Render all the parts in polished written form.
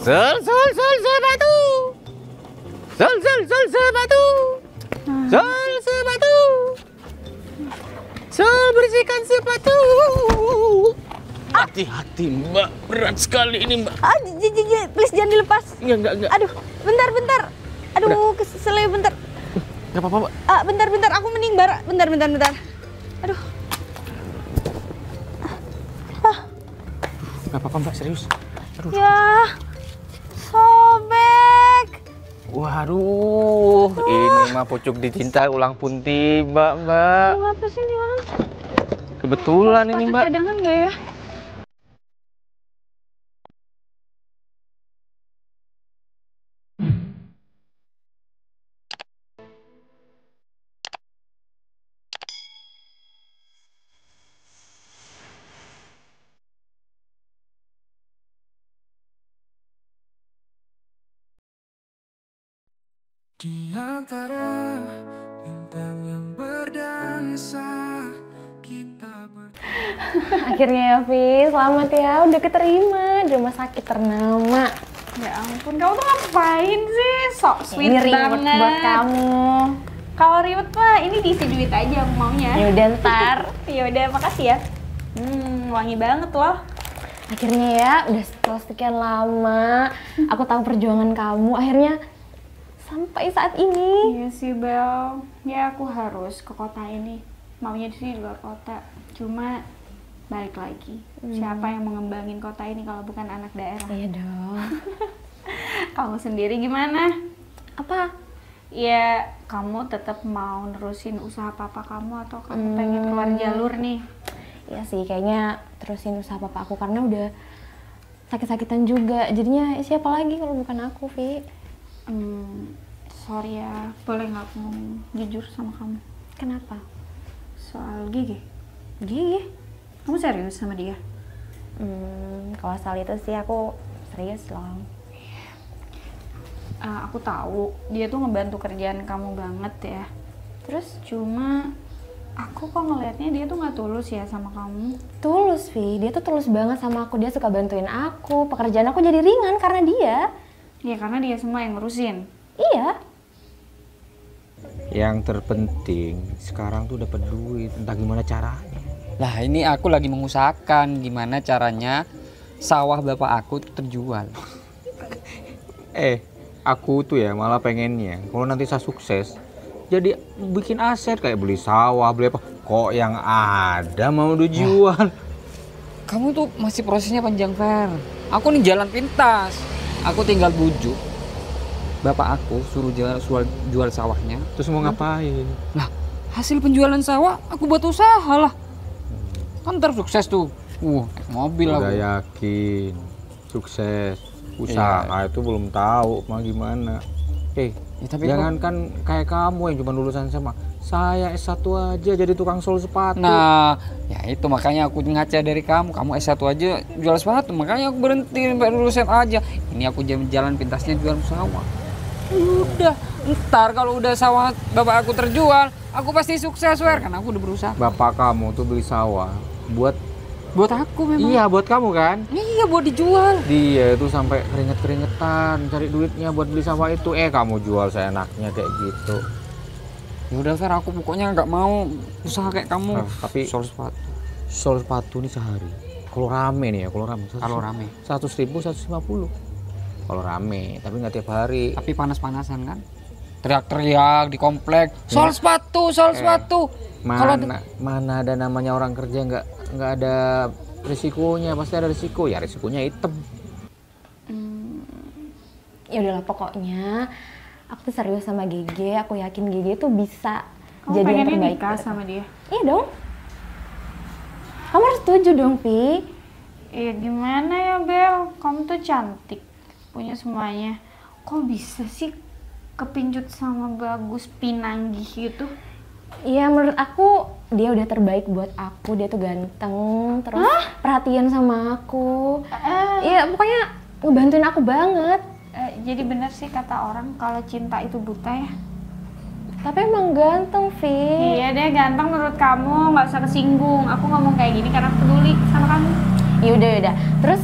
Sol, sol, sol, sepatu. Sol, sol, sol, sepatu. Sol, sepatu. Sol, bersihkan sepatu. Hati-hati Mbak, berat sekali ini Mbak. Please jangan dilepas. Enggak. Aduh, bentar. Aduh, keselnya bentar. Gak apa-apa Mbak. Bentar, aku mending bentar. Aduh. Gak apa-apa Mbak, serius. Aduh. Ya, sobek. Waduh, ini mah pucuk dicinta ulang pun tiba Mbak. Apa sih ini orang? Kebetulan ini Mbak. Cadangan nggak ya? Di antara bintang yang berdansa kita Akhirnya ya, Vi. Selamat ya, udah keterima di rumah sakit ternama. Ya ampun, kamu tuh ngapain sih? Sok sweet Ini reward banget buat kamu. Kalau reward mah ini diisi duit aja aku maunya. Ya udah ntar. Ya udah, makasih ya. Wangi banget loh. Akhirnya ya, udah setelah sekian lama, aku tahu perjuangan kamu. Akhirnya sampai saat ini. Iya sih Bel, ya aku harus ke kota ini. Maunya di sini di luar kota. Cuma balik lagi. Siapa yang mengembangin kota ini kalau bukan anak daerah? Iya dong. Kamu sendiri gimana? Apa? Ya kamu tetap mau nerusin usaha papa kamu atau kamu pengen keluar jalur nih? Iya sih, kayaknya terusin usaha papa aku karena udah sakit-sakitan juga. Jadinya siapa lagi kalau bukan aku, Vi? Sorry ya, boleh nggak aku ngomong jujur sama kamu? Kenapa? Soal Gigi. Gigi? Kamu serius sama dia? Kalau soal itu sih aku serius loh. Aku tahu dia tuh ngebantu kerjaan kamu banget ya. Terus? Cuma aku kok ngelihatnya dia tuh nggak tulus ya sama kamu. Tulus, Vi. Dia tuh tulus banget sama aku. Dia suka bantuin aku. Pekerjaan aku jadi ringan karena dia. Ya karena dia semua yang ngurusin. Iya. Yang terpenting sekarang tuh dapat duit, entah gimana caranya. Lah ini aku lagi mengusahakan gimana caranya sawah bapak aku tuh terjual. Aku tuh ya malah pengennya kalau nanti saya sukses jadi bikin aset kayak beli sawah, beli apa. Kok yang ada mau dijual? Kamu tuh masih prosesnya panjang, Fer. Aku nih jalan pintas. Aku tinggal bujuk bapak aku suruh jual sawahnya. Terus mau ngapain? Lah, hasil penjualan sawah aku buat usaha lah. Kan ntar sukses tuh. Naik mobil Udah aku. yakin sukses. Usaha itu belum tahu mau gimana. Ya, tapi jangankan kayak kamu yang cuma lulusan SMA. Saya S1 aja jadi tukang sol sepatu. Nah, ya itu makanya aku ngaca dari kamu. Kamu S1 aja jual sepatu, makanya aku berhenti sampai lulusan aja. Ini aku jalan pintasnya jual sawah. Udah, ntar kalau udah sawah bapak aku terjual, aku pasti sukses, Wer, karena aku udah berusaha. Bapak kamu tuh beli sawah buat aku memang. Iya, buat kamu kan? Iya, buat dijual. Dia itu sampai keringet-keringetan cari duitnya buat beli sawah itu. Kamu jual seenaknya kayak gitu. Ya udah, Fer, aku pokoknya nggak mau usaha kayak kamu. Tapi sol sepatu. Sol sepatu nih sehari. Kalau rame nih ya, kalau rame. 100.000, 150. Kalau rame, tapi nggak tiap hari. Tapi panas-panasan kan? Teriak-teriak di komplek. Sol sepatu, sol sepatu. Mana ada namanya orang kerja nggak ada risikonya, pasti ada risiko. Ya risikonya hitam. Ya udahlah, pokoknya aku tuh serius sama Gege. Aku yakin Gege tuh bisa Kamu jadi yang pengennya terbaik. nikah sama dia? Iya dong. Kamu harus setuju dong, Vi. Iya gimana ya Bel, kamu tuh cantik, punya semuanya. Kok bisa sih kepincut sama bagus pinanggih gitu? Iya, menurut aku dia udah terbaik buat aku. Dia tuh ganteng, terus perhatian sama aku. Iya, pokoknya ngebantuin aku banget. Jadi bener sih kata orang kalau cinta itu buta ya. Tapi emang ganteng, Vi. Iya deh, ganteng menurut kamu, nggak usah kesinggung. Aku ngomong kayak gini karena peduli sama kamu. Yaudah. Terus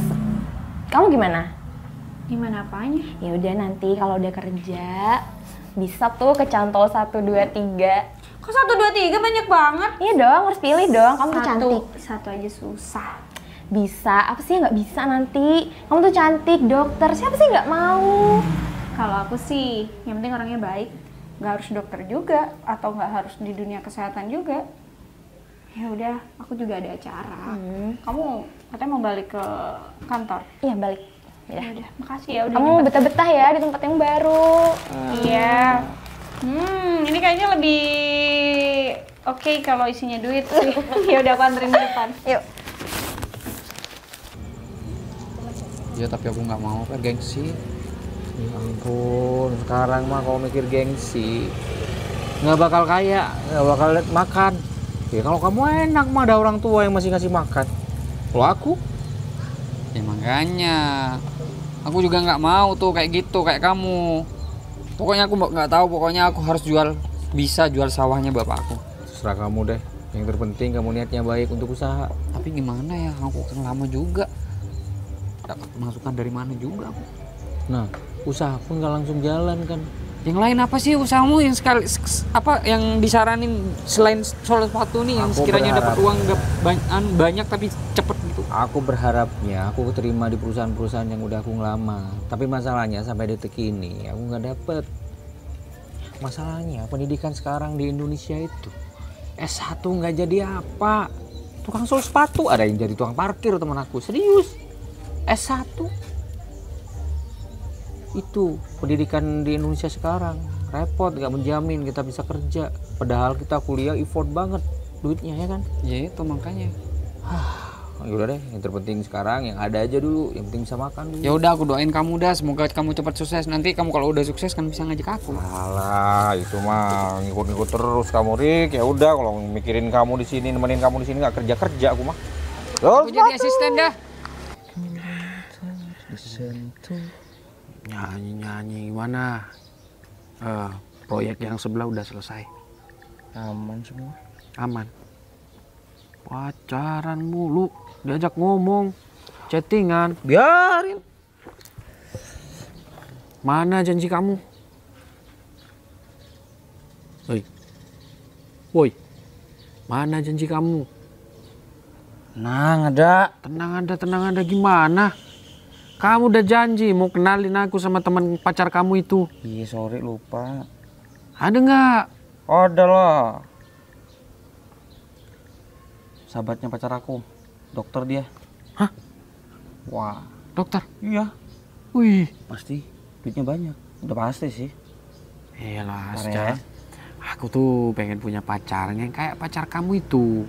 kamu gimana? Gimana apanya? Ya udah nanti kalau udah kerja bisa tuh kecantol 1, 2, 3. Kok 1, 2, 3 banyak banget? Iya dong, harus pilih dong. Kamu tuh cantik. Satu aja susah. Bisa, apa sih yang nggak bisa nanti? Kamu tuh cantik, dokter. Siapa sih nggak mau? Kalau aku sih, yang penting orangnya baik. Nggak harus dokter juga, atau nggak harus di dunia kesehatan juga. Ya udah, aku juga ada acara. Kamu katanya mau balik ke kantor? Iya, balik. Ya udah, makasih ya udah. Kamu betah-betah ya di tempat yang baru. Iya. Ini kayaknya lebih oke kalau isinya duit sih. Ya udah, aku anterin di depan. Yuk. Ya tapi aku nggak mau kan gengsi. Ya ampun, sekarang mah kalau mikir gengsi nggak bakal kaya, nggak bakal makan. Ya kalau kamu enak mah ada orang tua yang masih ngasih makan. Kalau aku, Ya makanya aku juga nggak mau tuh kayak gitu kayak kamu. Pokoknya aku nggak tahu, pokoknya aku harus bisa jual sawahnya bapak aku. terserah kamu deh. Yang terpenting kamu niatnya baik untuk usaha. Tapi gimana ya, aku kan lama juga. Dapat masukan dari mana juga aku. Nah, usaha pun nggak langsung jalan kan. Yang lain apa sih usahamu yang apa yang disaranin selain soal sepatu nih yang Aku sekiranya dapat berharap- uang nggak banyak tapi cepet gitu. Aku berharapnya aku keterima di perusahaan-perusahaan yang udah aku ngelamar. Tapi masalahnya sampai detik ini aku nggak dapet. Masalahnya pendidikan sekarang di Indonesia itu S1 nggak jadi apa. Tukang sol sepatu ada yang jadi tukang parkir teman aku. Serius. S1 itu pendidikan di Indonesia sekarang repot, nggak menjamin kita bisa kerja. Padahal kita kuliah effort banget duitnya ya kan. Ya itu makanya. Ya udah deh, yang terpenting sekarang yang ada aja dulu, yang penting bisa makan dulu. Ya udah aku doain kamu dah, semoga kamu cepat sukses. Nanti kamu kalau udah sukses kan bisa ngajak aku. Alah, itu mah ngikut-ngikut terus kamu Rik. Ya udah kalau mikirin kamu di sini, nemenin kamu di sini nggak kerja aku mah. Aku jadi asisten dah. Nyanyi gimana? Proyek yang sebelah udah selesai. Aman semua. Aman. Pacaran mulu, diajak ngomong, chattingan, biarin. Mana janji kamu? Woi, mana janji kamu? Tenang ada gimana? Kamu udah janji mau kenalin aku sama teman pacar kamu itu. Iya, sorry lupa. Ada nggak? Ada lah. Sahabatnya pacar aku, dokter dia. Hah? Wah, Dokter? iya. Wih. Pasti duitnya banyak. Udah pasti sih. Iyalah, Ntar secara ya. aku tuh pengen punya pacar yang kayak pacar kamu itu.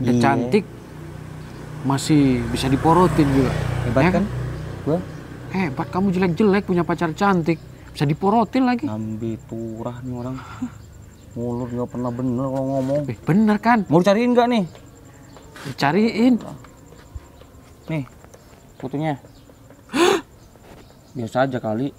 Udah Iya. cantik, masih bisa diporotin juga. Hebat Ya kan? Gua Hebat, kamu jelek-jelek punya pacar cantik, bisa diporotin lagi. ngambil turah nih orang. Mulut nggak pernah bener kalau ngomong. Bener kan? Mau dicariin nggak nih? Dicariin. Nih, fotonya. Biasa aja kali.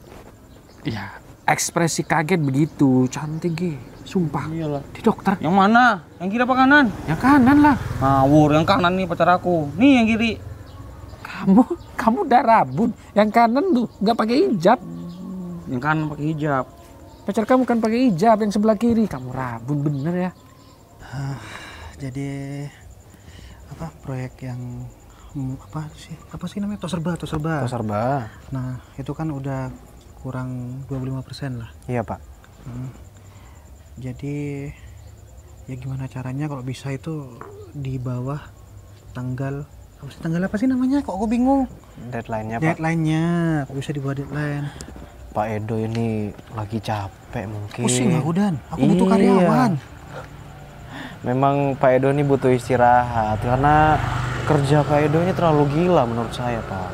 Ya, ekspresi kaget begitu, cantik Gi. Sumpah. Iyalah. Di dokter. Yang mana? Yang kiri apa kanan? Yang kanan lah. Ngawur, yang kanan nih pacar aku. Nih yang kiri. Kamu udah rabun. Yang kanan tuh nggak pakai hijab. Yang kanan pakai hijab. Pacar kamu kan pakai hijab, yang sebelah kiri. Kamu rabun bener ya. Jadi apa proyek yang apa sih namanya toserba. Serba. Nah itu kan udah kurang 25% lah. Iya Pak. Jadi ya gimana caranya kalau bisa itu di bawah tanggal apa sih namanya, kok aku bingung. Deadline-nya Pak. Deadline-nya kok bisa di bawah deadline. Pak Edo ini lagi capek mungkin. Pusing aku Dan, aku butuh Iya. karyawan. Memang Pak Edo ini butuh istirahat karena kerja Pak Edo ini terlalu gila menurut saya Pak.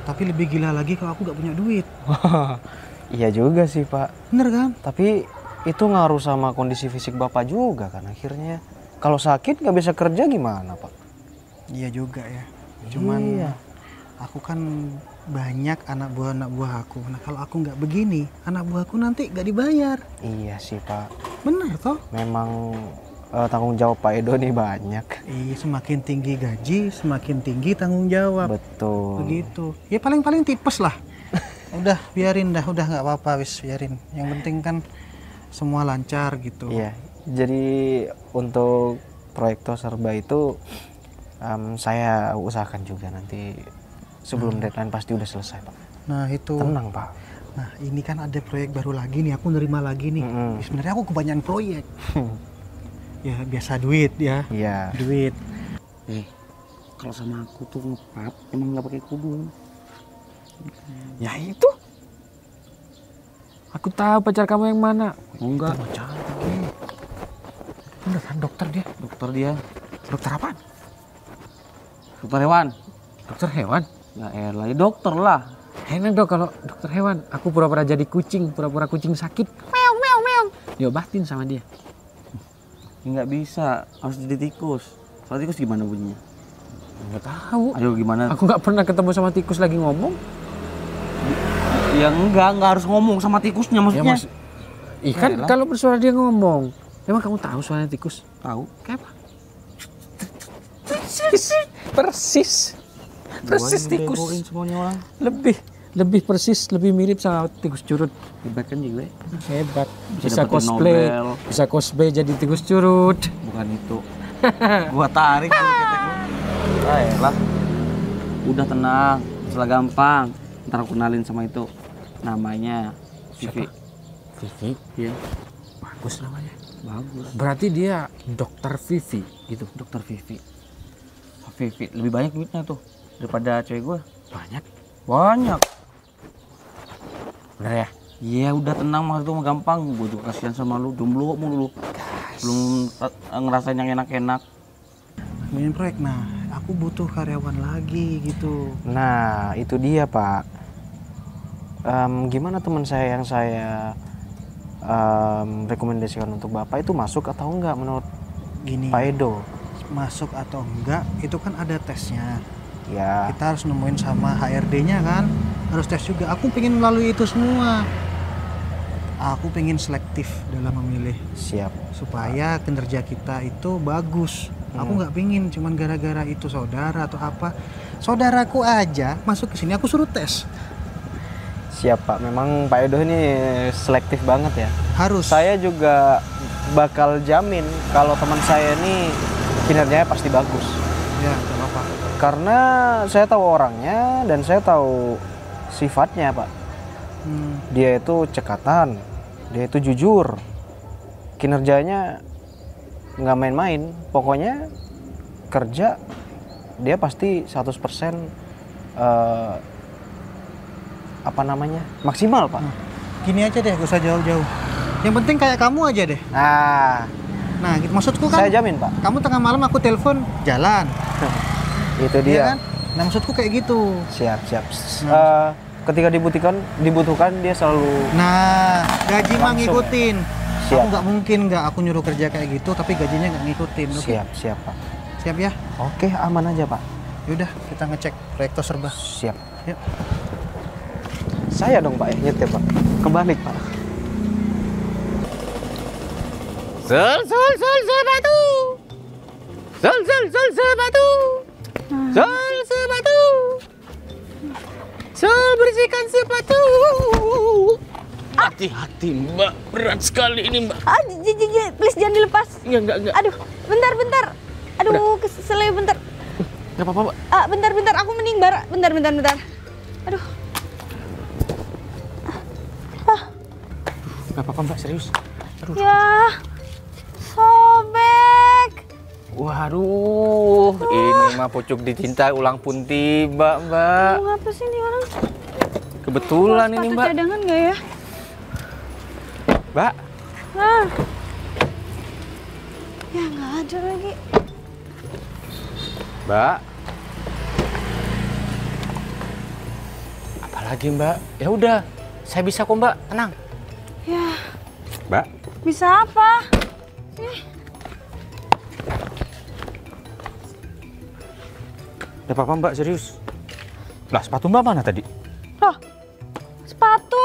Tapi lebih gila lagi kalau aku nggak punya duit. Iya juga sih Pak. Bener kan? Tapi itu ngaruh sama kondisi fisik Bapak juga kan akhirnya. Kalau sakit nggak bisa kerja gimana Pak? Iya juga ya. Cuman Iya. aku kan banyak anak buah aku. Nah kalau aku nggak begini, anak buahku nanti nggak dibayar. Iya sih Pak. Bener toh? Memang tanggung jawab Pak Edo nih banyak. Iya, semakin tinggi gaji, semakin tinggi tanggung jawab. Betul. Begitu. Ya paling-paling tipes lah. Udah biarin dah, udah nggak apa-apa wis, biarin. Yang penting kan semua lancar gitu. Iya. Jadi untuk proyektor serba itu saya usahakan juga nanti sebelum deadline pasti udah selesai, Pak. Nah itu. Tenang, Pak. Nah ini kan ada proyek baru lagi nih, aku nerima lagi nih. Sebenarnya aku kebanyakan proyek. Ya biasa duit ya. Iya. Duit. Kalau sama aku tuh ngepap emang nggak pakai kudung. Ya itu. Aku tahu pacar kamu yang mana. Oh, enggak. Beneran dokter dia? Dokter dia. Dokter apaan? Dokter hewan. Dokter hewan? Ya elah, ya dokter lah. Enak dong kalau dokter hewan. Aku pura-pura jadi kucing, pura-pura kucing sakit. Meow meow meow. Diobatin sama dia. Ya, nggak bisa, harus jadi tikus. Soal tikus gimana bunyinya? Nggak tahu. Ayo gimana? Aku nggak pernah ketemu sama tikus lagi ngomong. Ya enggak harus ngomong sama tikusnya maksudnya. Ikan kalau bersuara dia ngomong. Emang kamu tahu suaranya tikus? Tahu. Kayak apa? Persis. Persis tikus. Semuanya orang. Lebih persis, lebih mirip sama tikus curut. Hebat kan juga. Hebat. Bisa Bisa dapetin cosplay. Nobel. Bisa cosplay jadi tikus curut. Bukan itu. Gua tarik tuh ketek lu. Lah. Udah tenang, masalah gampang. Ntar aku kenalin sama itu. Namanya Vivi. Vivi? Iya. Bagus namanya. Bagus. Berarti dia dokter Vivi gitu. Dokter Vivi. Vivi lebih banyak duitnya tuh daripada cewek gue. Banyak. Bener ya? Iya udah tenang, mah itu mah gampang. Gue juga kasihan sama lu, jomblo mulu lu. Belum ngerasain yang enak-enak. Ngomongin proyek, nah aku butuh karyawan lagi gitu. Nah, itu dia, Pak. Gimana teman saya yang saya rekomendasikan untuk Bapak itu masuk atau enggak menurut Gini, Pak Edo? masuk atau enggak itu kan ada tesnya. Ya, Kita harus nemuin sama HRD-nya kan, harus tes juga. Aku pengen melalui itu semua. Aku pengen selektif dalam memilih siap. supaya kinerja kita itu bagus. Aku nggak pengen cuman gara-gara itu saudara atau apa. Saudaraku aja masuk ke sini aku suruh tes. Siap, Pak. Memang Pak Edo ini selektif banget ya. Harus. Saya juga bakal jamin kalau teman saya ini kinerjanya pasti bagus. Ya, nggak apa-apa. Karena saya tahu orangnya dan saya tahu sifatnya, Pak. Dia itu cekatan, dia itu jujur. Kinerjanya nggak main-main. Pokoknya kerja dia pasti 100% maksimal, Pak. Gini aja deh, gak usah jauh-jauh. Yang penting kayak kamu aja deh. Nah, gitu. Maksudku kan Saya jamin, Pak. kamu tengah malam aku telepon jalan. Itu Iya dia. kan? Nah, maksudku kayak gitu. Siap. Ketika dibutuhkan dia selalu Nah, gaji mah Langsung, ngikutin. Siap. Aku nggak mungkin nggak aku nyuruh kerja kayak gitu, tapi gajinya nggak ngikutin. Oke? siap, Pak. Siap ya? Oke, aman aja, Pak. Yaudah, kita ngecek proyektor serba. Siap. Yuk. Saya dong, Pak, ya nyetir, Pak. Kebalik, Pak. Sol batu. Sol batu. Sol batu. Sol bersihkan sepatu. Hati-hati, Mbak. Berat sekali ini, Mbak. Please jangan dilepas. Enggak. Aduh, bentar. Aduh, keselnya bentar. Enggak apa-apa, Mbak. Bentar, aku mending bentar. Aduh. Enggak apa-apa, Mbak, serius. Aduh. Ya, sobek. Waduh, ini mah pucuk dicinta ulang pun tiba, Mbak. Mau apa sih nih orang? Kebetulan ini, Sepatu Mbak. cadangan nggak ya? Mbak, Nah. Ya nggak ada lagi. Mbak. Apalagi, Mbak? Ya udah, saya bisa kok, Mbak. Tenang. Ya, Mbak. bisa apa? Ada apa-apa, Mbak? Serius. Lah, sepatu Mbak mana tadi? Loh, sepatu.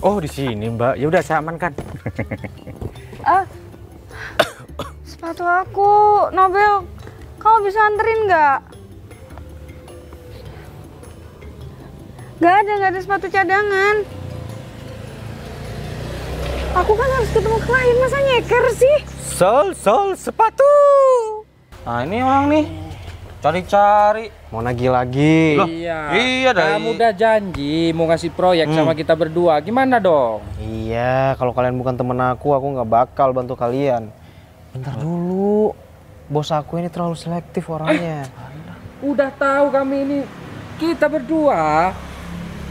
Oh, di sini, Mbak. Ya udah, saya amankan. Sepatu aku, Nobel. Kamu bisa anterin nggak? Nggak ada sepatu cadangan. Aku kan harus ketemu klien, masa nyeker sih? Sol sepatu. Nah ini orang nih, cari-cari. Mau nagih lagi. Loh, Iya. iya dah. Kamu udah janji mau ngasih proyek sama kita berdua. Gimana dong? Iya, kalau kalian bukan temen aku nggak bakal bantu kalian. Bentar dulu, bos aku ini terlalu selektif orangnya. Udah tahu kami ini kita berdua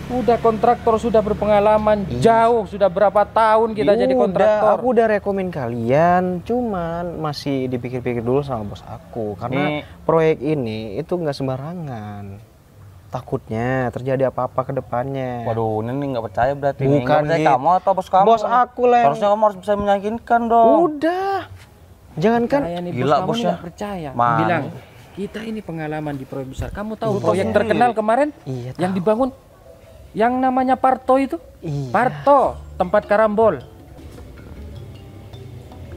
udah kontraktor, sudah berpengalaman jauh, sudah berapa tahun kita jadi kontraktor. Aku udah rekomen kalian, cuman masih dipikir-pikir dulu sama bos aku karena proyek ini itu nggak sembarangan. Takutnya terjadi apa-apa ke depannya. Waduh, ini nggak percaya berarti. Bukan Nggak percaya nih. kamu atau bos kamu? Bos aku lah. Harusnya kamu harus bisa meyakinkan dong. Udah. Jangankan Saya nih Gila, bos kamu bosnya. nggak percaya. Mana? Bilang kita ini pengalaman di proyek besar. Kamu tahu Iya, proyek tahu. terkenal kemarin Iya, yang tahu. dibangun yang namanya Parto itu? Iya. Parto, tempat karambol.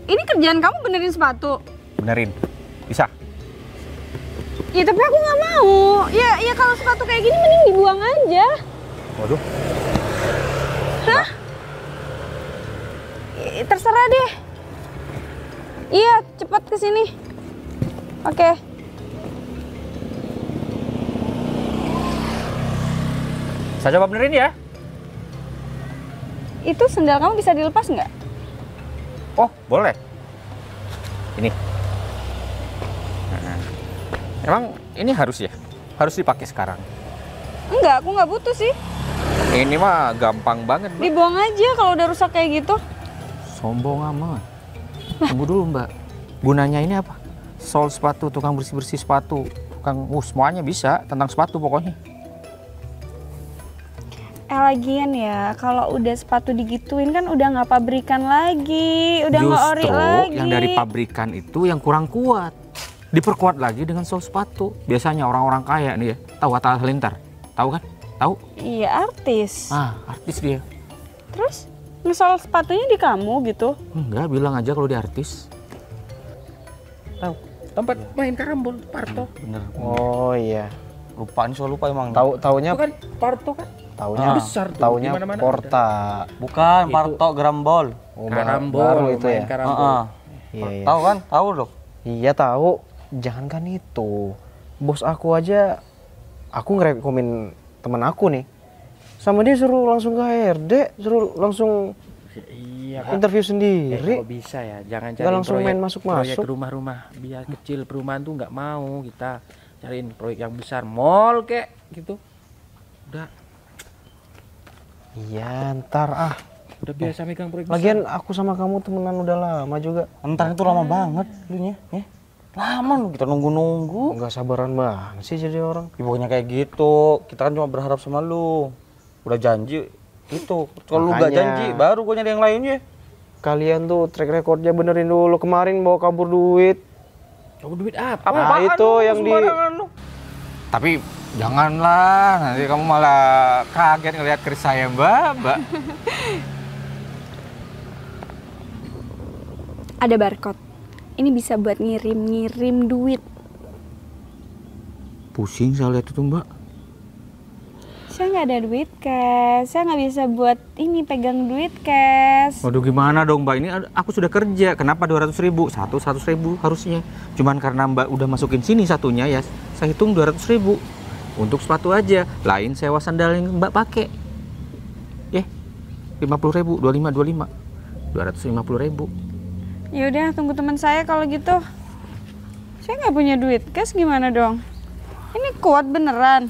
Ini kerjaan kamu benerin sepatu? Benerin. Bisa. Ya tapi aku nggak mau. Ya kalau sepatu kayak gini mending dibuang aja. Waduh. Hah? Terserah deh. Iya, cepat ke sini. Oke. Saya coba benerin ya. Itu sendal kamu bisa dilepas nggak? Oh, boleh. Ini. Nah, emang ini harus ya? Harus dipakai sekarang. Enggak, aku nggak butuh sih. Ini mah gampang banget. Dibuang aja kalau udah rusak kayak gitu. Sombong amat. Tunggu dulu mbak. Gunanya ini apa? Sol sepatu, tukang bersih-bersih sepatu. Tukang, semuanya bisa tentang sepatu pokoknya. Lagian ya, kalau udah sepatu digituin kan udah nggak pabrikan lagi, udah nggak ori Justru lagi. yang dari pabrikan itu yang kurang kuat. Diperkuat lagi dengan sol sepatu. Biasanya orang-orang kaya nih ya, tahu Atta Halilintar? Tahu kan? Tahu? Iya, artis. Artis dia. Terus ngesol sepatunya di kamu gitu? Enggak, bilang aja kalau dia artis. Tahu tempat main karambol Parto. Bener. Oh iya. Lupa, ini soal lupa emang. Taunya Itu kan Parto kan? taunya besar tuh, taunya dimana-mana Porta. Bukan, Itu- Parto Grambol. Oh, Karambol, baru itu main ya. karambol. Iya, iya. Tahu kan? Tahu dong. Iya tahu. Jangankan itu. Bos aku aja aku ngerekomen temen aku nih. Sama dia suruh langsung ke HRD, suruh langsung Iya. interview sendiri. Kok bisa ya? Jangan Nggak cari langsung main masuk-masuk. proyek rumah-rumah biar kecil, perumahan tuh nggak mau kita cariin proyek yang besar, mall kek gitu. Udah Iya, ntar udah biasa megang proyek besar. Lagian aku sama kamu temenan udah lama juga. Entar itu lama banget lu nya. Lama lu kita nunggu-nunggu. Nggak sabaran banget sih jadi orang. Ya, pokoknya kayak gitu. Kita kan cuma berharap sama lu. Udah janji itu. Kalau lu nggak Makanya. janji, baru gua nyari yang lainnya. Kalian tuh track recordnya benerin dulu. Kemarin bawa kabur duit. Kamu duit apa? Nah, itu yang di Tapi janganlah, nanti kamu malah kaget ngelihat keris saya mbak. Ada barcode. Ini bisa buat ngirim duit. Pusing saya lihat itu mbak. Saya nggak ada duit cash. Saya nggak bisa buat ini pegang duit cash. Waduh gimana dong mbak, ini aku sudah kerja, kenapa 200.000? 100.000 harusnya. Cuman karena mbak udah masukin sini satunya ya, saya hitung 200.000 untuk sepatu aja. Lain sewa sandal yang mbak pakai. 50.000, 250.000. Ya udah, tunggu teman saya kalau gitu. Saya nggak punya duit cash, gimana dong? Ini kuat beneran.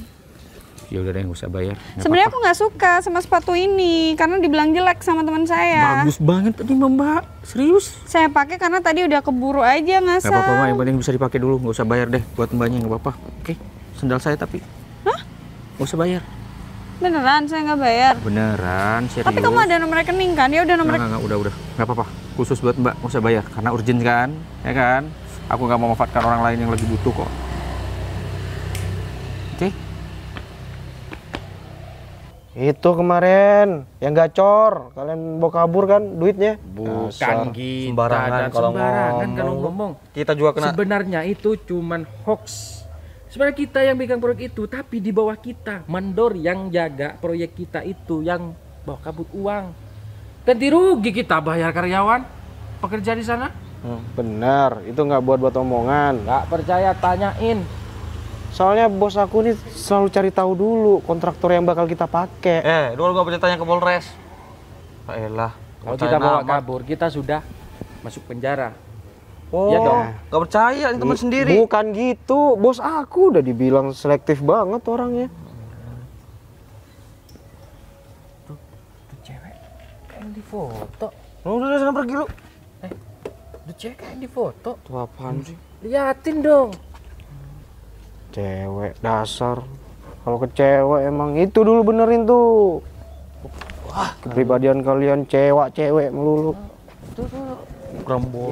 Ya udah deh, nggak usah bayar. Nggak Sebenarnya apa-apa. aku nggak suka sama sepatu ini karena dibilang jelek sama teman saya. Bagus banget tadi mbak, serius. Saya pakai karena tadi udah keburu aja Nggak ngasal. apa-apa mbak, yang penting bisa dipakai dulu, nggak usah bayar deh buat mbaknya, nggak apa-apa. Oke, sandal saya tapi. Hah? Nggak usah bayar. Beneran saya nggak bayar. Beneran, serius. Tapi kamu ada nomor rekening kan? Ya udah nomor. Nggak, udah, nggak apa-apa. Khusus buat mbak, nggak usah bayar, karena urgent kan, ya kan? Aku nggak mau memanfaatkan orang lain yang lagi butuh kok. Oke? Itu kemarin yang gacor. Kalian bawa kabur kan duitnya? Bukan Dasar. gitu. Sembarangan Dan kalau sembarangan ngomong. kalau ngomong. Kita juga kena. Sebenarnya itu cuman hoax. Sebenarnya kita yang pegang proyek itu, tapi di bawah kita mandor yang jaga proyek kita itu, yang bawa kabut uang. Ganti rugi kita bayar karyawan pekerja di sana. Bener, itu nggak buat omongan. Nggak percaya tanyain. Soalnya bos aku nih selalu cari tahu dulu kontraktor yang bakal kita pakai. Dulu gak boleh tanya ke Polres. Elah, Kalau kita bawa kabur, kita sudah masuk penjara. Oh, iya dong. Gak percaya, ini teman sendiri. Bukan gitu, bos aku udah dibilang selektif banget orangnya. Tuh cewek kayak di foto. Udah sana pergi lu. Tuh cewek kayak di foto. Tuh apaan sih? Liatin dong. Cewek dasar. Kalau ke cewek emang itu dulu benerin tuh. Wah, kepribadian kalian cewek melulu. Tuh. Grambol.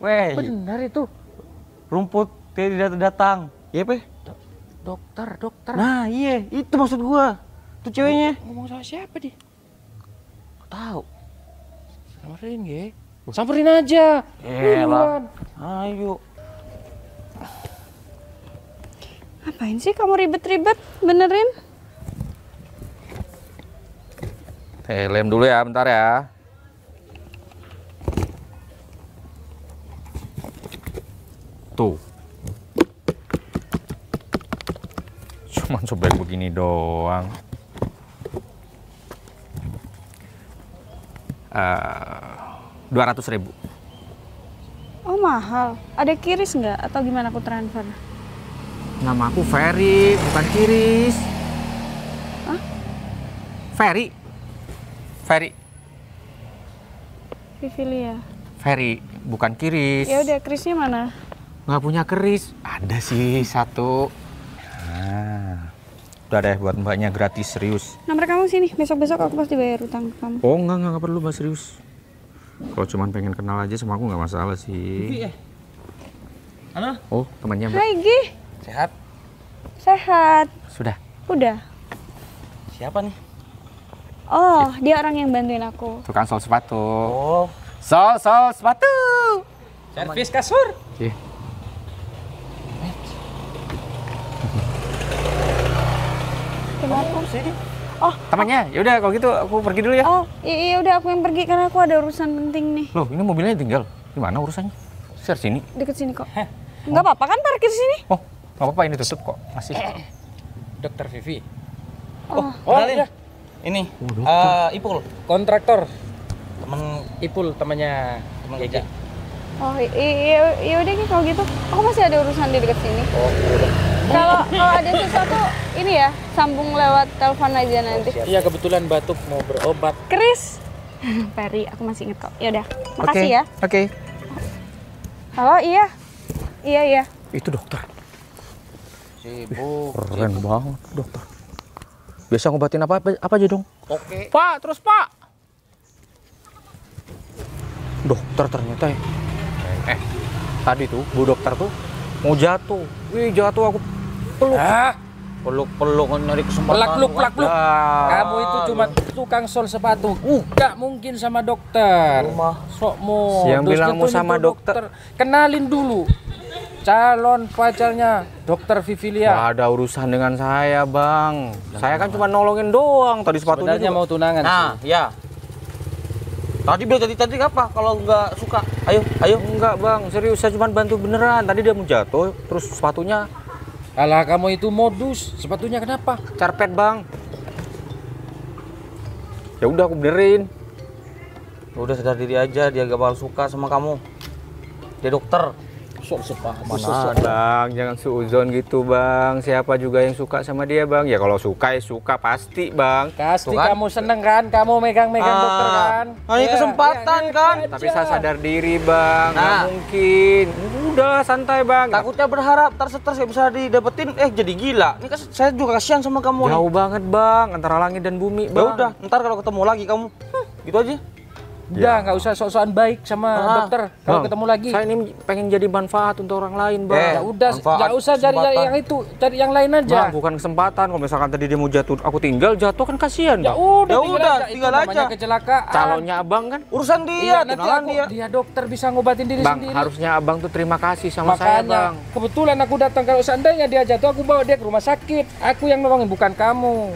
Weh, benar itu. Rumput tidak datang. Iya, Pe? Dokter. Nah, iya, itu maksud gua. Tuh ceweknya. Ngomong sama siapa dia? Tahu. Samperin aja. Elah. Ayo. Ngapain sih kamu ribet-ribet benerin? Lem dulu ya, bentar ya. Tuh. Cuman sobek begini doang. 200.000. Oh mahal. Ada kiris nggak atau gimana aku transfer? Nama aku Ferry, bukan Kiris. Hah? Ferry. Vivilia. Ferry, bukan Kiris. Ya udah, Krisnya mana? Nggak punya keris. Ada sih satu. Nah, udah deh buat mbaknya gratis, serius. Nomor kamu sini, besok-besok aku pasti bayar utang ke kamu. Oh enggak perlu mbak, serius. Kalau cuman pengen kenal aja sama aku nggak masalah sih. Halo? Oh, temannya mbak. Hai Gi. Sehat? Sehat. Sudah. Udah. Siapa nih? Oh, dia orang yang bantuin aku. Tukang sol sepatu. Oh. Sol sepatu. Servis kasur. Iya. Kenapa? Oh, temannya. Ya udah kalau gitu aku pergi dulu ya. Oh, iya udah aku yang pergi karena aku ada urusan penting nih. Loh, ini mobilnya tinggal. Gimana urusannya? Share sini. Deket sini kok. Enggak apa-apa kan parkir sini? Oh, nggak apa-apa, ini tutup kok. Masih. Dokter Vivi. Oh, Iya. Ini, Ipul. Kontraktor. Temen Ipul temannya kerja. Oh iya udah Ki, kalau gitu aku masih ada urusan di dekat sini. Oh, kalau ada sesuatu ini ya sambung lewat telepon aja nanti. Iya, kebetulan batuk mau berobat. Chris, Ferry, aku masih inget kok. Ya udah, makasih ya. Oke. Halo, iya. Itu dokter. Sibuk. Keren banget dokter. Biasa ngobatin apa aja dong? Oke. Pak, terus Pak. Dokter ternyata ya. Tadi tuh Bu dokter tuh mau jatuh. Wih, jatuh aku peluk. Peluk nyari kesempatan. Pelak. Kamu itu cuma tukang sol sepatu. Gak mungkin sama dokter. Sokmu. Yang bilang mau sama dokter. Kenalin dulu. Calon pacarnya Dokter Vivilia. Nggak ada urusan dengan saya, Bang. Saya kan cuma nolongin doang. Tadi sepatunya Sebenarnya juga. mau tunangan Nah, sih. ya. Tadi bilang tadi apa? Kalau nggak suka, ayo. Enggak, Bang. Serius, saya cuma bantu beneran. Tadi dia mau jatuh, terus sepatunya Alah, kamu itu modus. Sepatunya kenapa? carpet, Bang. Ya udah aku benerin. Udah sadar diri aja, dia gak bakal suka sama kamu. Dia dokter. Mana, Bang? Jangan suuzon gitu, Bang. Siapa juga yang suka sama dia, Bang? Ya kalau suka ya suka pasti, Bang. Pasti Tuh kan? kamu seneng kan? Kamu megang-megang dokter kan? Ini kesempatan kan? Tapi saya sadar diri, Bang. Nggak Nah. mungkin. Udah santai, Bang. Takutnya berharap, stres gak bisa didapetin, jadi gila. Ini kan saya juga kasihan sama kamu nih. Jauh banget, Bang. Antara langit dan bumi, Ya Bang. udah, ntar kalau ketemu lagi kamu, gitu aja. Udah, nggak usah sok-sokan baik sama dokter. Kalau ketemu lagi. Saya ini pengen jadi manfaat untuk orang lain, Bang. Ya udah, nggak usah cari yang itu, cari yang lain aja. Bang, bukan kesempatan. Kalau misalkan tadi dia mau jatuh, aku tinggal jatuh kan kasihan, Ya Bang. udah, tinggal aja. Kecelakaan. Calonnya Abang kan urusan dia, Iya, nanti kenalan dia dokter bisa ngobatin diri Bang, sendiri. harusnya Abang tuh terima kasih sama saya, Makanya, Bang. kebetulan aku datang. Kalau seandainya dia jatuh, aku bawa dia ke rumah sakit. Aku yang nolongin, bukan kamu.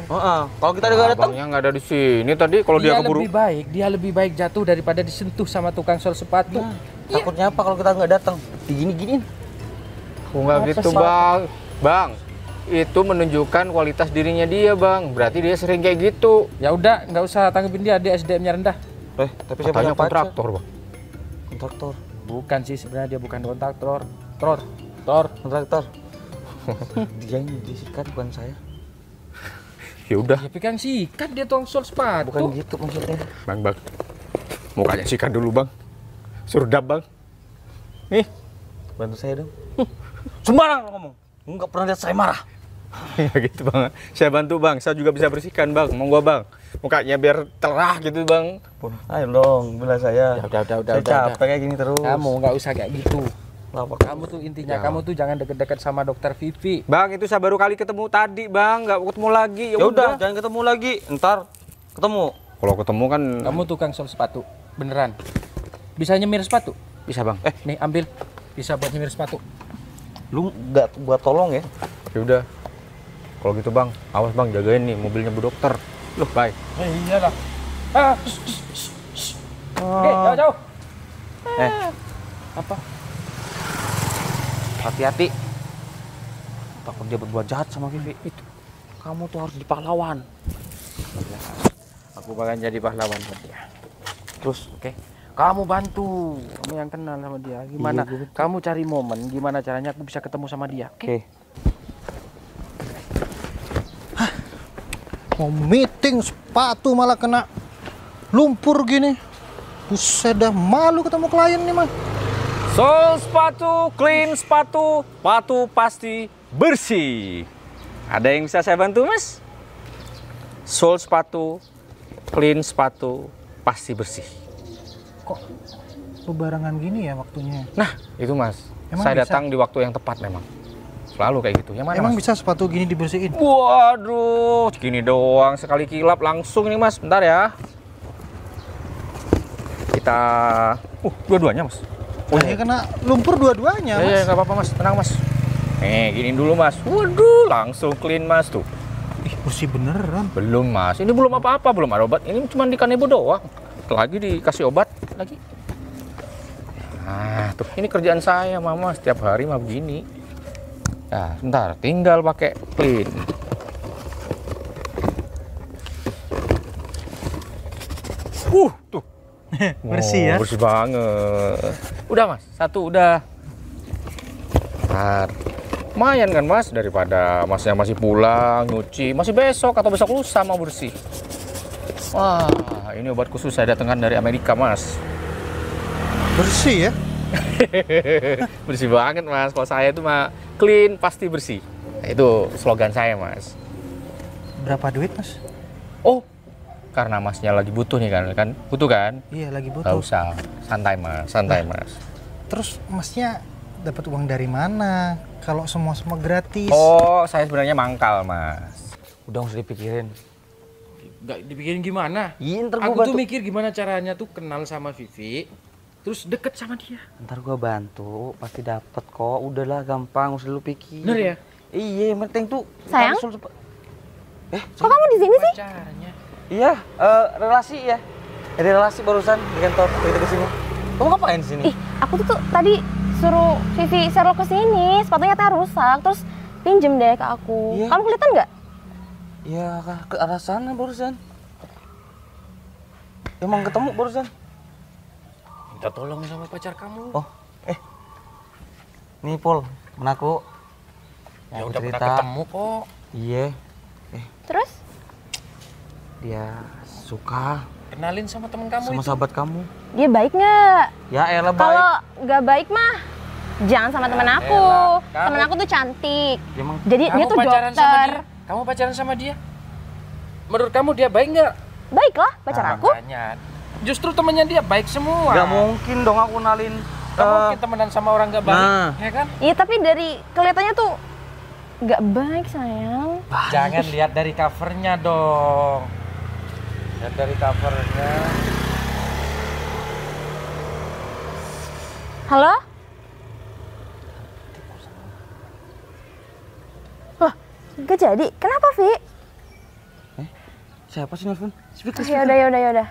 Kalau kita nggak datang, Abangnya nggak ada di sini tadi. Kalau dia keburu, Dia lebih baik jatuh daripada disentuh sama tukang sol sepatu. Takutnya apa kalau kita nggak datang? Digini-giniin. aku nggak gitu, Bang. Bang, itu menunjukkan kualitas dirinya dia, Bang. Berarti dia sering kayak gitu. Ya udah, nggak usah tanggepin dia SDM-nya rendah. Tapi saya punya Katanya pacar. kontraktor, Bang. Kontraktor. Bukan sih, sebenarnya dia bukan kontraktor. Kontraktor. Dia yang disikat bukan saya. Ya udah, Ya pegang sikat dia tuang sol sepatu. Bukan gitu maksudnya. Bang. Mukanya sikat dulu, Bang. Suruh dab, Bang. Nih, Bantu saya dong. Sembarang lo ngomong. Enggak pernah lihat saya marah. ya gitu, Bang. Saya bantu, Bang. Saya juga bisa bersihkan, Bang. Monggo, Bang. Mukanya biar cerah gitu, Bang. Ayo dong, bela saya. Udah. Saya capek kayak gini terus. Kamu nggak usah kayak gitu. Kenapa? Kamu tuh intinya, kamu tuh jangan deket-deket sama dokter Vivi. Bang, itu saya baru kali ketemu tadi, Bang. Nggak ketemu lagi. Ya udah, jangan ketemu lagi. Ntar ketemu. Kalau ketemu kan Kamu tukang sol sepatu, beneran. Bisa nyemir sepatu? bisa, Bang. Nih ambil, bisa buat nyemir sepatu. Lu nggak buat tolong ya? Ya udah. Kalau gitu, Bang, awas, Bang, jagain nih mobilnya Bu Dokter. Loh, bye. Iyalah. Jauh. Apa? Hati-hati. Takut dia berbuat jahat sama Vivi. Itu. Kamu tuh harus jadi pahlawan. Aku bakal jadi pahlawan buat dia. Terus, Oke. Kamu bantu, kamu yang kenal sama dia. Gimana? Iya, Kamu cari momen, gimana caranya aku bisa ketemu sama dia. oke. Mau meeting sepatu malah kena lumpur gini. Buset dah, malu ketemu klien nih mah. Sol sepatu, clean sepatu, sepatu pasti bersih. Ada yang bisa saya bantu, Mas? Sol sepatu, clean sepatu, pasti bersih. Kok bebarengan gini ya waktunya? Nah, itu, Mas. Emang Saya bisa? datang di waktu yang tepat memang. Selalu kayak gitu. Yang mana, Emang Mas? bisa sepatu gini dibersihin? Waduh, gini doang. Sekali kilap langsung ini, Mas. Bentar ya. Kita... dua-duanya, Mas. Kayaknya kena lumpur dua-duanya, Ya, Mas. nggak apa-apa, Mas. Tenang, Mas. Nih, gini dulu, Mas. Waduh, langsung clean, Mas, tuh. Ih, bersih beneran. Belum, Mas. Ini belum apa-apa, belum ada obat. Ini cuma di kanebo doang. Lagi dikasih obat lagi. Nah, tuh. Ini kerjaan saya, Mama. Setiap hari mah begini. Nah, sebentar. Tinggal pakai clean. Tuh. Bersih ya? Bersih banget. Udah, Mas. Satu udah. Bentar. Lumayan kan, Mas, daripada Masnya masih pulang, nyuci, masih besok atau besok lusa mau bersih. Wah, ini obat khusus saya datangkan dari Amerika, Mas. Bersih ya? Bersih banget, Mas. Kalau saya itu mah clean pasti bersih. Nah, itu slogan saya, Mas. Berapa duit, Mas? Oh, karena Masnya lagi butuh nih kan? Butuh kan? Iya, lagi Gak butuh. usah. Santai, Mas. Santai, Mas. Terus Masnya dapat uang dari mana? Kalau semua gratis. Oh, saya sebenarnya mangkal, Mas. Udah nggak usah dipikirin. Gak dipikirin gimana? Iya, ntar gua Aku tuh bantu. mikir gimana caranya tuh kenal sama Vivi, terus deket sama dia. Ntar gua bantu, pasti dapet kok. Udahlah, gampang, nggak usah lu pikir. Bener ya? Iya, yang penting tuh. Sayang? Kok Kok kamu di sini sih? Caranya. Iya, relasi ya. Ada relasi barusan di kantor kita ke sini. Kamu ngapain di sini? Ih, aku tuh tadi suruh Vivi share ke sini, sepatunya ternyata rusak, terus pinjem deh ke aku. Iya. Kamu kelihatan nggak? Iya, ke arah sana barusan. Emang ketemu barusan? Minta tolong sama pacar kamu. Oh, nih Pol, menaku. Ya Mau udah pernah cerita. ketemu kok. Iya, Terus? dia suka Kenalin sama temen kamu sama itu. sahabat kamu. Dia baik nggak? Ya elah baik. Kalau nggak baik mah jangan sama temen aku. elah, kamu- Temen aku tuh cantik. Dia emang Jadi dia Kamu tuh pacaran sama dokter. dia? Kamu pacaran sama dia? Menurut kamu dia baik nggak? Baik lah pacar Nah, aku. makanya, Justru temennya dia baik semua. Gak mungkin dong aku kenalin. Gak mungkin temenan sama orang gak baik, Nah. ya kan? Iya, tapi dari kelihatannya tuh nggak baik, sayang. Jangan lihat dari covernya dong. Lihat dari covernya. Halo? Wah, gak jadi. Kenapa, Vi? Siapa sih nelfon? Speaker. Yaudah.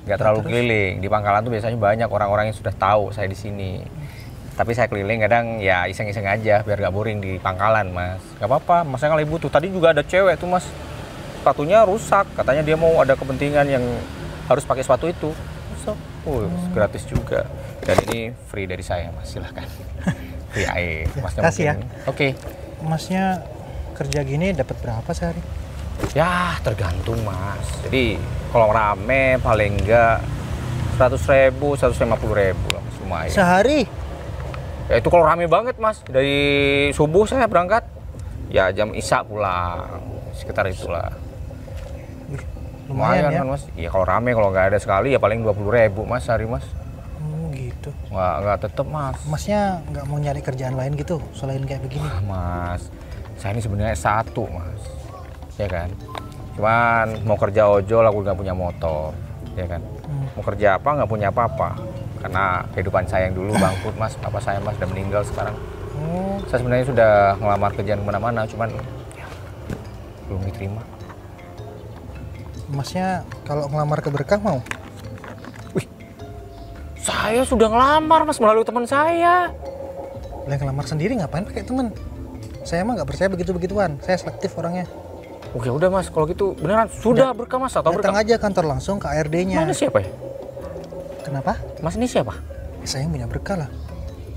Nggak terlalu keliling. Di pangkalan tuh biasanya banyak orang-orang yang sudah tahu saya di sini. Tapi saya keliling kadang ya iseng-iseng aja biar gak boring di pangkalan, Mas. Gak apa-apa, Mas, kalau ibu tuh tadi juga ada cewek tuh, Mas. Sepatunya rusak, katanya dia mau ada kepentingan yang harus pakai sepatu itu. Gratis juga. Dan ini free dari saya, Mas. Silahkan. Free air. Masnya Kasih ya. Oke. Masnya kerja gini dapat berapa sehari? Ya, tergantung, Mas. Jadi kalau rame paling enggak 100.000, 150.000 lah, Mas. Lumayan. Sehari? Ya itu kalau rame banget, Mas. Dari subuh saya berangkat, ya jam isya pulang. Sekitar itulah. Lumayan ya? Kan, Mas. Iya kalau rame, kalau nggak ada sekali ya paling 20.000, Mas, sehari, Mas. Oh gitu. Nggak tetep, Mas. Masnya nggak mau nyari kerjaan lain gitu selain kayak begini? Mas, saya ini sebenarnya S1, Mas. Ya kan? Cuman mau kerja ojol aku nggak punya motor. Ya kan? Mau kerja apa nggak punya apa-apa. Karena kehidupan saya yang dulu bangkrut, Mas. Papa saya, Mas, udah meninggal sekarang. Saya sebenarnya sudah ngelamar kerjaan kemana-mana, cuman ya, belum diterima. Masnya kalau ngelamar ke Berkah mau? Saya sudah ngelamar, Mas, melalui teman saya. Lah ngelamar sendiri ngapain pakai temen? Saya mah nggak percaya begitu-begituan. Saya selektif orangnya. Oke, udah, Mas. Kalau gitu beneran sudah Berkah, Mas, atau Datang Berkah? aja kantor langsung ke ARD-nya. Mana siapa ya? Kenapa? Mas ini siapa? Ya, saya yang punya Berkah lah.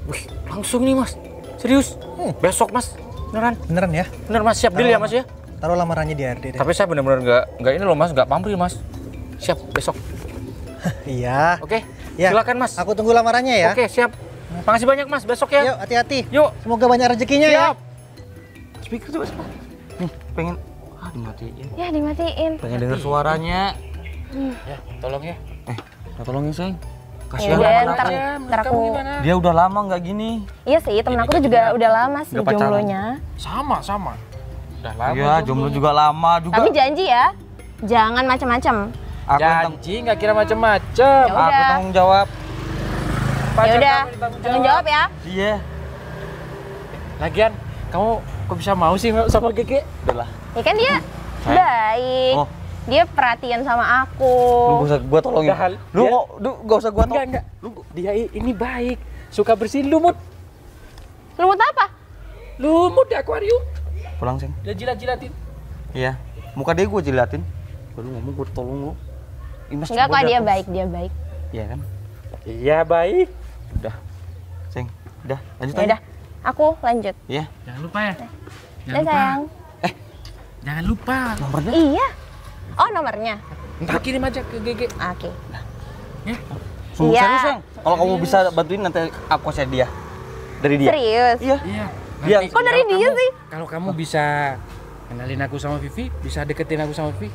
Wih, langsung nih, Mas. Serius? Besok, Mas. Beneran? Beneran ya? Bener, Mas. Siap deal ya, Mas ya? Taruh lamarannya di ARD deh. Tapi saya bener-bener nggak ini loh, Mas. Nggak pamrih, Mas. Siap, besok. Iya. Oke, Ya. silakan, Mas. Aku tunggu lamarannya ya. Oke, siap. Makasih banyak, Mas. Besok ya. Yuk, hati-hati. Yuk. Semoga banyak rezekinya ya. Siap. Speaker coba. Nih, pengen dimatiin. Ya, dimatiin. Pengen denger suaranya. Ya, tolong ya. Tolongin, sayang. Ya Kasihan udah, anak ntar, anaknya. ntar aku. Dia udah lama nggak gini. Iya sih, temen aku tuh juga udah lama sih Udah pacaran. jomblonya. Sama. Udah lama. Iya, jomblo juga lama juga. Tapi janji ya, jangan macam-macam. Aku Janji nggak kira macem-macem. Ya aku udah. tanggung jawab. Ya udah, tanggung jawab ya. Iya. Lagian, kamu kok bisa mau sih sama Gege? Udah lah. Ya kan dia baik. Oh. Dia perhatian sama aku. Lu gak usah gua tolongin. Udah, Lu dia- kok gak usah gua tolong. Enggak. Dia ini baik. Suka bersihin lumut. Lumut apa? Lumut di akuarium. Pulang, Seng. Dia jilat-jilatin. Iya. Muka dia gua jilatin. Lu ngomong gua tolong lu. Imas Enggak coba kok, dah, dia Mas. baik, dia baik. Iya kan? Iya, baik. Udah. Seng, udah. Lanjut Ya udah, aku lanjut. Iya. Jangan lupa ya. Udah sayang. Jangan lupa. Nomornya? Iya. Oh, nomornya. Ntar kirim aja ke Gege. Oke. Sungguh Iya. serius, Seng. Kalau kamu bisa bantuin nanti aku share dia. Dari dia. Serius? Iya. Iya. Dia. Kok dari Kalau dia kamu- sih? Kalau kamu bisa kenalin aku sama Vivi, bisa deketin aku sama Vivi,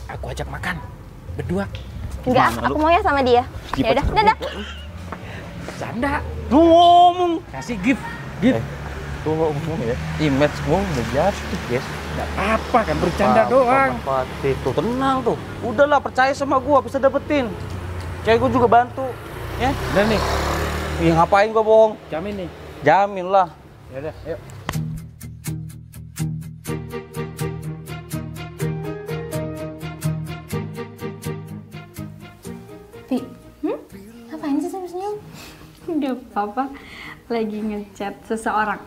aku ajak makan berdua. Enggak, aku maunya sama dia. Ya udah, dadah. Canda. Lu ngomong. Kasih gift. Gift. Lu ngomong ya. Image gua udah jadi, guys. Nggak apa kan bercanda doang. Tuh, tenang tuh. Udahlah, percaya sama gua, bisa dapetin. Cewek gua juga bantu. Ya. Dan nih, Ya ngapain gua bohong? jamin nih. Jamin lah. Ya udah, ayo. Ti, Ngapain sih senyum-senyum? udah apa lagi ngechat seseorang.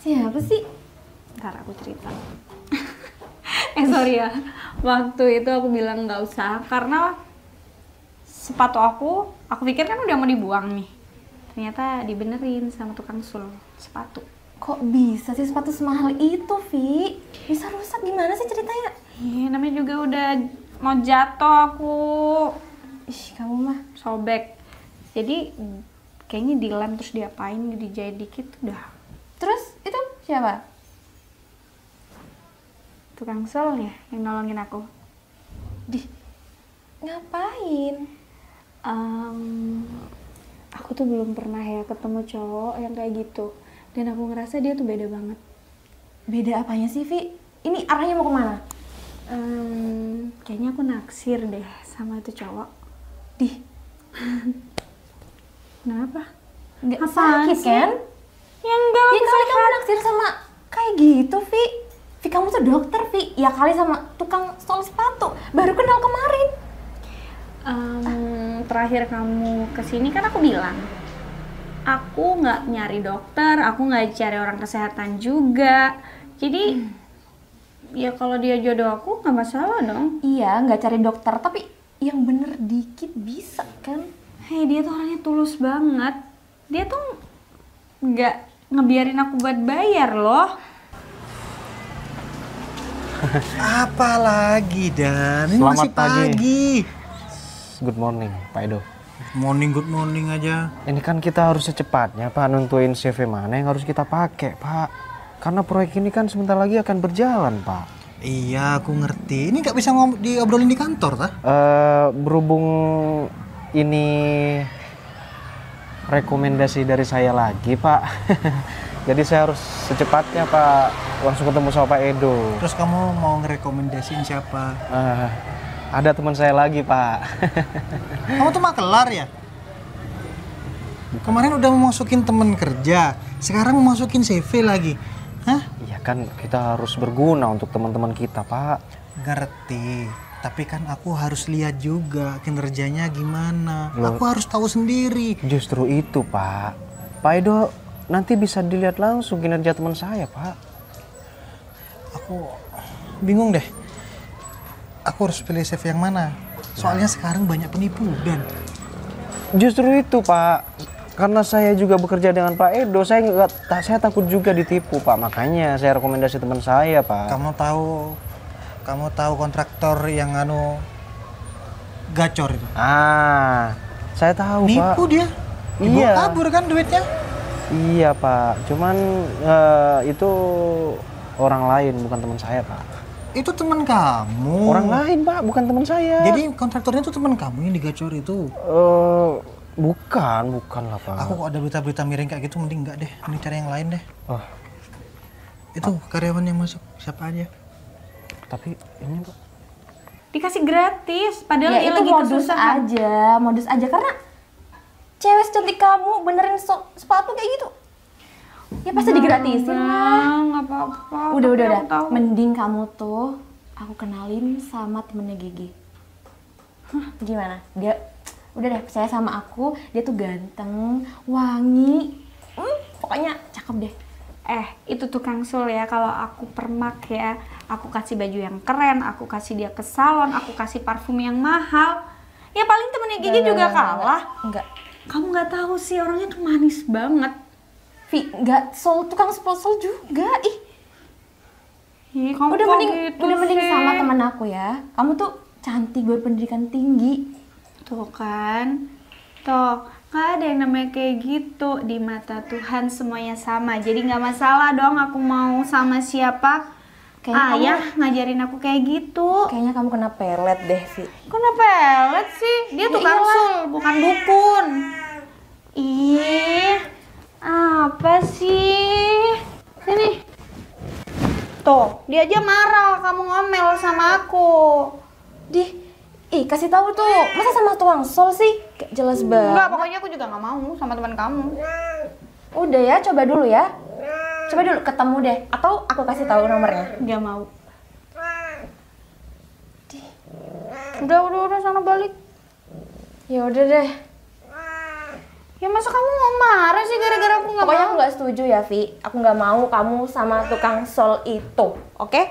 Siapa sih? Ntar aku cerita. Sorry ya, waktu itu aku bilang nggak usah karena sepatu aku pikir kan udah mau dibuang nih. Ternyata dibenerin sama tukang sul sepatu. Kok bisa sih sepatu semahal itu, Vi? Bisa rusak gimana sih ceritanya? Iya, namanya juga udah mau jatuh aku. Ih, kamu mah. Sobek. Jadi kayaknya dilem terus diapain, dijahit dikit udah. Terus itu siapa? Tukang sol ya yang nolongin aku. Ngapain? Aku tuh belum pernah ya ketemu cowok yang kayak gitu. Dan aku ngerasa dia tuh beda banget. Beda apanya sih, Vi? Ini arahnya mau kemana? Kayaknya aku naksir deh sama itu cowok. Kenapa? Nggak Apaan sakit sih? kan? Ya enggak lah, Ya kali sehat. kamu naksir sama kayak gitu, Vi. Vi, kamu tuh dokter, Vi. Ya kali sama tukang stol sepatu. Baru kenal kemarin. Terakhir kamu kesini kan aku bilang aku nggak nyari dokter, aku nggak cari orang kesehatan juga. Jadi ya kalau dia jodoh aku nggak masalah dong. Iya, nggak cari dokter, tapi yang bener dikit bisa kan? Hei, dia tuh orangnya tulus banget. Dia tuh nggak ngebiarin aku buat bayar loh. Apalagi Dan, ini masih pagi. Good morning, Pak Edo. Good morning aja. Ini kan kita harus secepatnya, Pak, nentuin CV mana yang harus kita pakai, Pak. Karena proyek ini kan sebentar lagi akan berjalan, Pak. Iya, aku ngerti. Ini nggak bisa diobrolin di kantor, tak? Berhubung ini rekomendasi dari saya lagi, Pak. Jadi saya harus secepatnya, Pak, langsung ketemu sama Pak Edo. Terus kamu mau ngerekomendasiin siapa? Ada teman saya lagi, Pak. Kamu tuh makelar ya? Kemarin udah mau masukin temen kerja, sekarang mau masukin CV lagi. Hah? Iya kan, kita harus berguna untuk teman-teman kita, Pak. Ngerti, tapi kan aku harus lihat juga kinerjanya gimana. Loh. Aku harus tahu sendiri. Justru itu, Pak. Pak Edo nanti bisa dilihat langsung kinerja teman saya, Pak. Aku bingung deh. Aku harus pilih CV yang mana? Soalnya sekarang banyak penipu, Dan. Justru itu, Pak. Karena saya juga bekerja dengan Pak Edo, saya takut juga ditipu, Pak. Makanya saya rekomendasi teman saya, Pak. Kamu tahu kontraktor yang gacor itu? Saya tahu, Pak. Nipu dia. Iya. Kabur kan duitnya? Iya, Pak. Cuman itu orang lain, bukan teman saya, Pak. Itu teman kamu. Orang lain, Pak, bukan teman saya. Jadi kontraktornya itu teman kamu yang digacor itu? Bukan lah, Pak. Aku kok ada berita-berita miring kayak gitu, mending enggak deh. Mending cari yang lain deh. Itu karyawan yang masuk siapa aja? Tapi ini, Pak. Dikasih gratis, padahal Ya dia itu lagi modus kesusahan. modus aja karena cewek secantik kamu benerin sepatu kayak gitu. Ya pasti digratisin lah. Nggak apa-apa. Udah. tapi aku tahu. Mending kamu tuh aku kenalin sama temennya Gigi. Gimana? Dia udah deh percaya sama aku. Dia tuh ganteng, wangi, pokoknya cakep deh. Itu tukang sul ya. Kalau aku permak ya, aku kasih baju yang keren, aku kasih dia ke salon, aku kasih parfum yang mahal. Ya paling temennya Gigi juga kalah. Enggak. Kamu nggak tahu sih, orangnya tuh manis banget. Vi, enggak tukang sponsor juga. Ih, kamu Udah kok mending gitu sih? sama teman aku ya. Kamu tuh cantik, berpendidikan tinggi. Tuh kan, tuh nggak ada yang namanya kayak gitu. Di mata Tuhan semuanya sama. Jadi nggak masalah dong aku mau sama siapa. Kayaknya Ayah ngajarin aku kayak gitu. Kayaknya kamu kena pelet deh, Vi. Kok pelet sih? Dia tukang sul, bukan dukun. Ih, apa sih? Sini. Tuh, dia aja marah kamu ngomel sama aku. Kasih tahu tuh. Masa sama tukang sol sih? Gak jelas banget. Enggak, pokoknya aku juga nggak mau sama teman kamu. Udah ya, coba dulu ya. Coba dulu ketemu deh. Atau aku kasih tahu nomornya. Nggak mau. Udah, sana balik. Ya udah deh. Ya masa kamu mau marah sih gara-gara aku nggak Pokoknya mau? aku nggak setuju ya, Vi. Aku nggak mau kamu sama tukang sol itu, oke?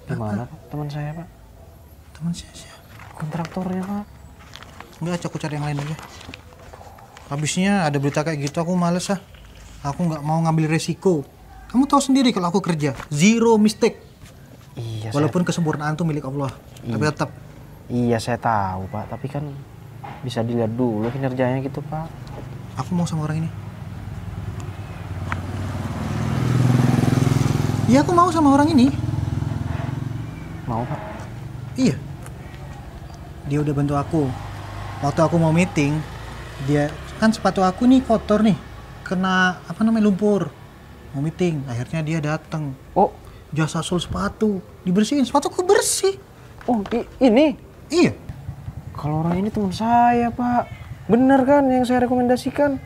Gimana, Pak? Teman saya, Pak. Teman siapa? Kontraktornya, Pak. Enggak, aku cari yang lain aja. Habisnya ada berita kayak gitu, aku males ah. Aku nggak mau ngambil resiko. Kamu tahu sendiri kalau aku kerja, zero mistake. Iya, Walaupun kesempurnaan itu milik Allah, tapi tetap. Iya, saya tahu, Pak. Tapi kan bisa dilihat dulu kinerjanya gitu, Pak. Aku mau sama orang ini. Iya, aku mau sama orang ini. Mau Pak? Iya. Dia udah bantu aku. Waktu aku mau meeting, dia kan sepatu aku nih kotor nih, kena lumpur. Mau meeting, akhirnya dia datang. Oh, jasa sol sepatu dibersihin, sepatuku bersih. Oh, ini? Iya. Kalau orang ini teman saya Pak, bener kan yang saya rekomendasikan?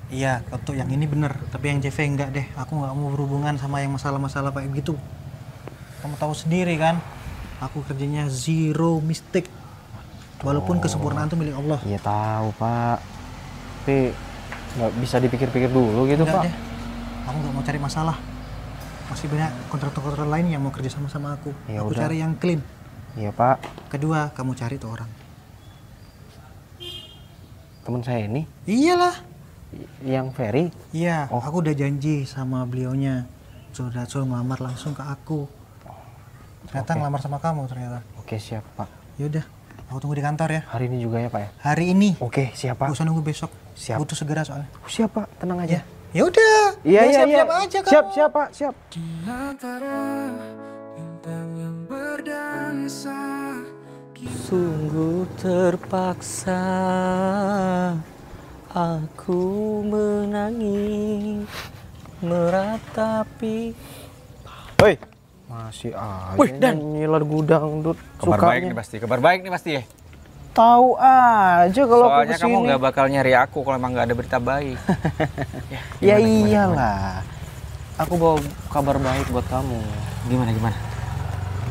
Iya, untuk yang ini bener, tapi yang CV enggak deh. Aku nggak mau berhubungan sama yang masalah-masalah kayak gitu. Kamu tahu sendiri kan, aku kerjanya zero mistake. Walaupun kesempurnaan itu milik Allah. Iya tahu Pak, tapi nggak bisa dipikir-pikir dulu gitu Enggak Pak. deh, aku nggak mau cari masalah. Masih banyak kontraktor lain yang mau kerja sama aku. Ya Aku udah. cari yang clean. Iya Pak. Kedua, kamu cari tuh orang. Teman saya ini? Iyalah. Yang Ferry? Iya, aku udah janji sama beliaunya. Sudah suruh melamar langsung ke aku. Ternyata ngelamar sama kamu ternyata. Oke siap Pak. Yaudah, aku tunggu di kantor ya. Hari ini juga ya Pak ya? Hari ini. Oke siap Pak. Gak usah nunggu besok. Siap. Butuh segera soalnya. Siap Pak, tenang aja. Ya udah. Iya iya siap-siap iya. aja kamu. Siap Pak, siap. Di antara bintang yang berdansa, Sungguh terpaksa aku menangis meratapi. Hoi. Masih aja. Wih, Dan. nyilar gudang dut. Kabar baik nih pasti, kabar baik nih pasti ya. Tahu aja kalau Soalnya aku kamu kesini. nggak bakal nyari aku kalau emang nggak ada berita baik. Ya iyalah. Aku bawa kabar baik buat kamu. Gimana?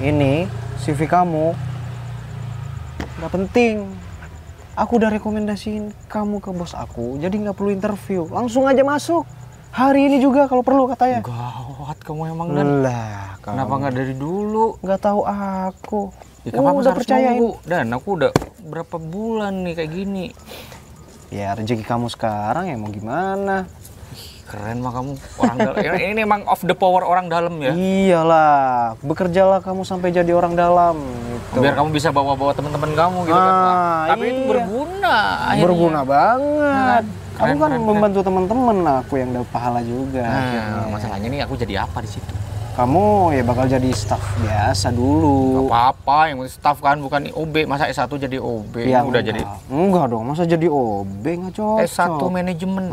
Ini CV kamu nggak penting. Aku udah rekomendasiin kamu ke bos aku, jadi nggak perlu interview, langsung aja masuk. Hari ini juga kalau perlu katanya. Gawat kamu emang Dan. Lah, Kenapa nggak dari dulu? Nggak tahu aku. Ya, kamu udah harus percayain. nunggu. Dan aku udah berapa bulan nih kayak gini. Ya rezeki kamu sekarang ya mau gimana? Keren mah kamu orang dalam. Ini emang off the power orang dalam ya. Iyalah, bekerjalah kamu sampai jadi orang dalam. Gitu. Biar kamu bisa bawa-bawa teman-teman kamu gitu kan. Pak. Tapi itu iya. berguna. akhirnya. Berguna banget. Kamu kan keren. membantu teman-teman, aku yang dapat pahala juga. Nah, akhirnya. masalahnya nih aku jadi apa di situ? Kamu ya bakal jadi staff biasa dulu. Gak apa-apa, yang penting staff kan bukan OB. Masa S1 jadi OB? Ya, Udah jadi enggak dong, masa jadi OB nggak cocok. S1 manajemen.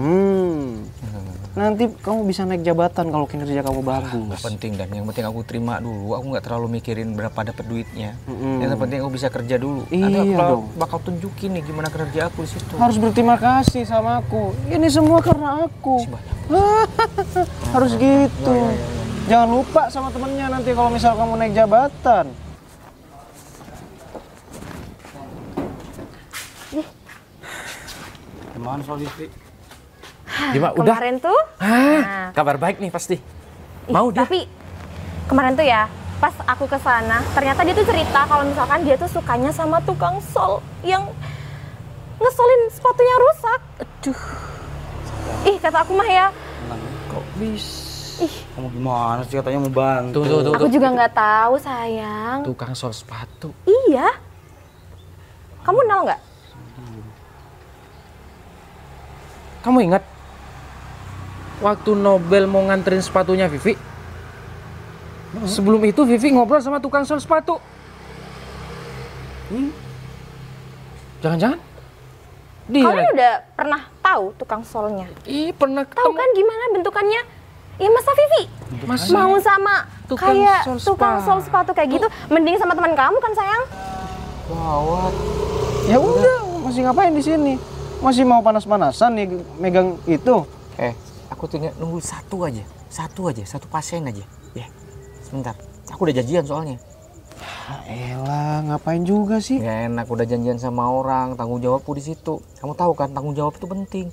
Nanti kamu bisa naik jabatan kalau kinerja kamu bagus. Gak penting Dan, yang penting aku terima dulu. Aku nggak terlalu mikirin berapa dapat duitnya. Yang penting aku bisa kerja dulu. Nanti aku Iya dong. bakal tunjukin nih gimana kerja aku di situ. Harus berterima kasih sama aku. Ini semua karena aku. Harus gitu. Jangan lupa sama temennya nanti kalau misal kamu naik jabatan. Gimana soal istri? Gimana? Udah? Kemarin tuh, nah, Kabar baik nih pasti. Mau dia? tapi kemarin tuh ya, pas aku ke sana, ternyata dia tuh cerita kalau misalkan dia tuh sukanya sama tukang sol yang ngesolin sepatunya rusak. Aduh. Ih, kata aku mah ya, Kok bisa? ih, Kamu gimana sih katanya mau bantu? Tuh. aku juga nggak tahu sayang. Tukang sol sepatu. Iya. Kamu kenal nggak? Kamu ingat waktu Nobel mau nganterin sepatunya Vivi? Sebelum itu Vivi ngobrol sama tukang sol sepatu. Jangan-jangan dia Kalian udah pernah tahu tukang solnya? pernah Tahu kan gimana bentukannya? Ya masa Vivi Masa mau sama tukang kayak sol tukang sol sepatu kayak gitu, mending sama teman kamu kan sayang? Gawat. Ya udah, masih ngapain di sini? Masih mau panas-panasan nih megang itu? Aku tinggal nunggu satu pasien aja. Ya, sebentar. Aku udah janjian soalnya. Elah, ngapain juga sih? Gak enak, udah janjian sama orang, tanggung jawabku di situ. Kamu tahu kan, tanggung jawab itu penting.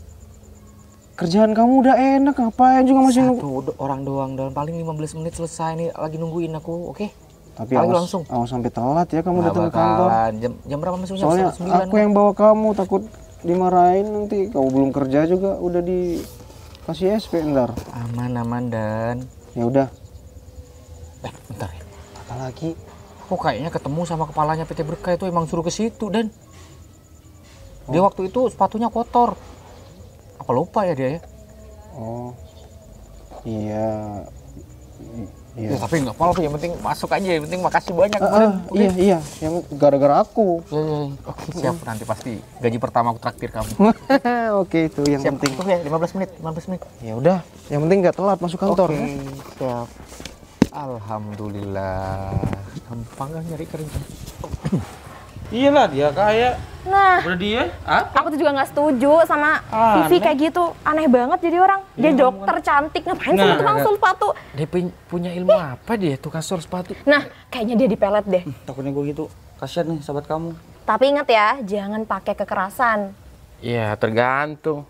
Kerjaan kamu udah enak, ngapain juga masih nunggu? Satu orang doang, dalam paling 15 menit selesai nih, lagi nungguin aku, oke? Tapi Ayo awas, langsung. awas sampai telat ya kamu Nggak datang ke kantor. bakalan. Jam berapa masuknya? Soalnya 9 aku yang bawa kamu, takut dimarahin nanti. Kamu belum kerja juga udah dikasih SP ntar. Aman Dan. Ya udah. Bentar ya. Apa lagi? Aku kayaknya ketemu sama kepalanya PT Berkah itu emang suruh ke situ Dan. Dia waktu itu sepatunya kotor. Apa lupa ya dia ya? Oh, iya. Iya. Ya, tapi nggak apa-apa, yang penting masuk aja, yang penting makasih banyak kemarin. Oke? Iya, yang gara-gara aku. Oke, siap, nanti pasti gaji pertama aku traktir kamu. Oke, itu yang Siap, penting. tunggu ya, 15 menit. Ya udah, yang penting nggak telat masuk kantor. Oke, Ya. siap. Alhamdulillah, gampang kan nyari kerja. Iyalah dia kaya. Nah, Udah dia? Apa? aku tuh juga nggak setuju sama Vivi kayak gitu. Aneh banget jadi orang. Dia dokter cantik, ngapain sama tukang sol sepatu? Dia punya ilmu apa dia tukang sol sepatu? Nah, kayaknya dia dipelet deh. Takutnya gue gitu. Kasihan nih sahabat kamu. Tapi ingat ya, jangan pakai kekerasan. Ya tergantung.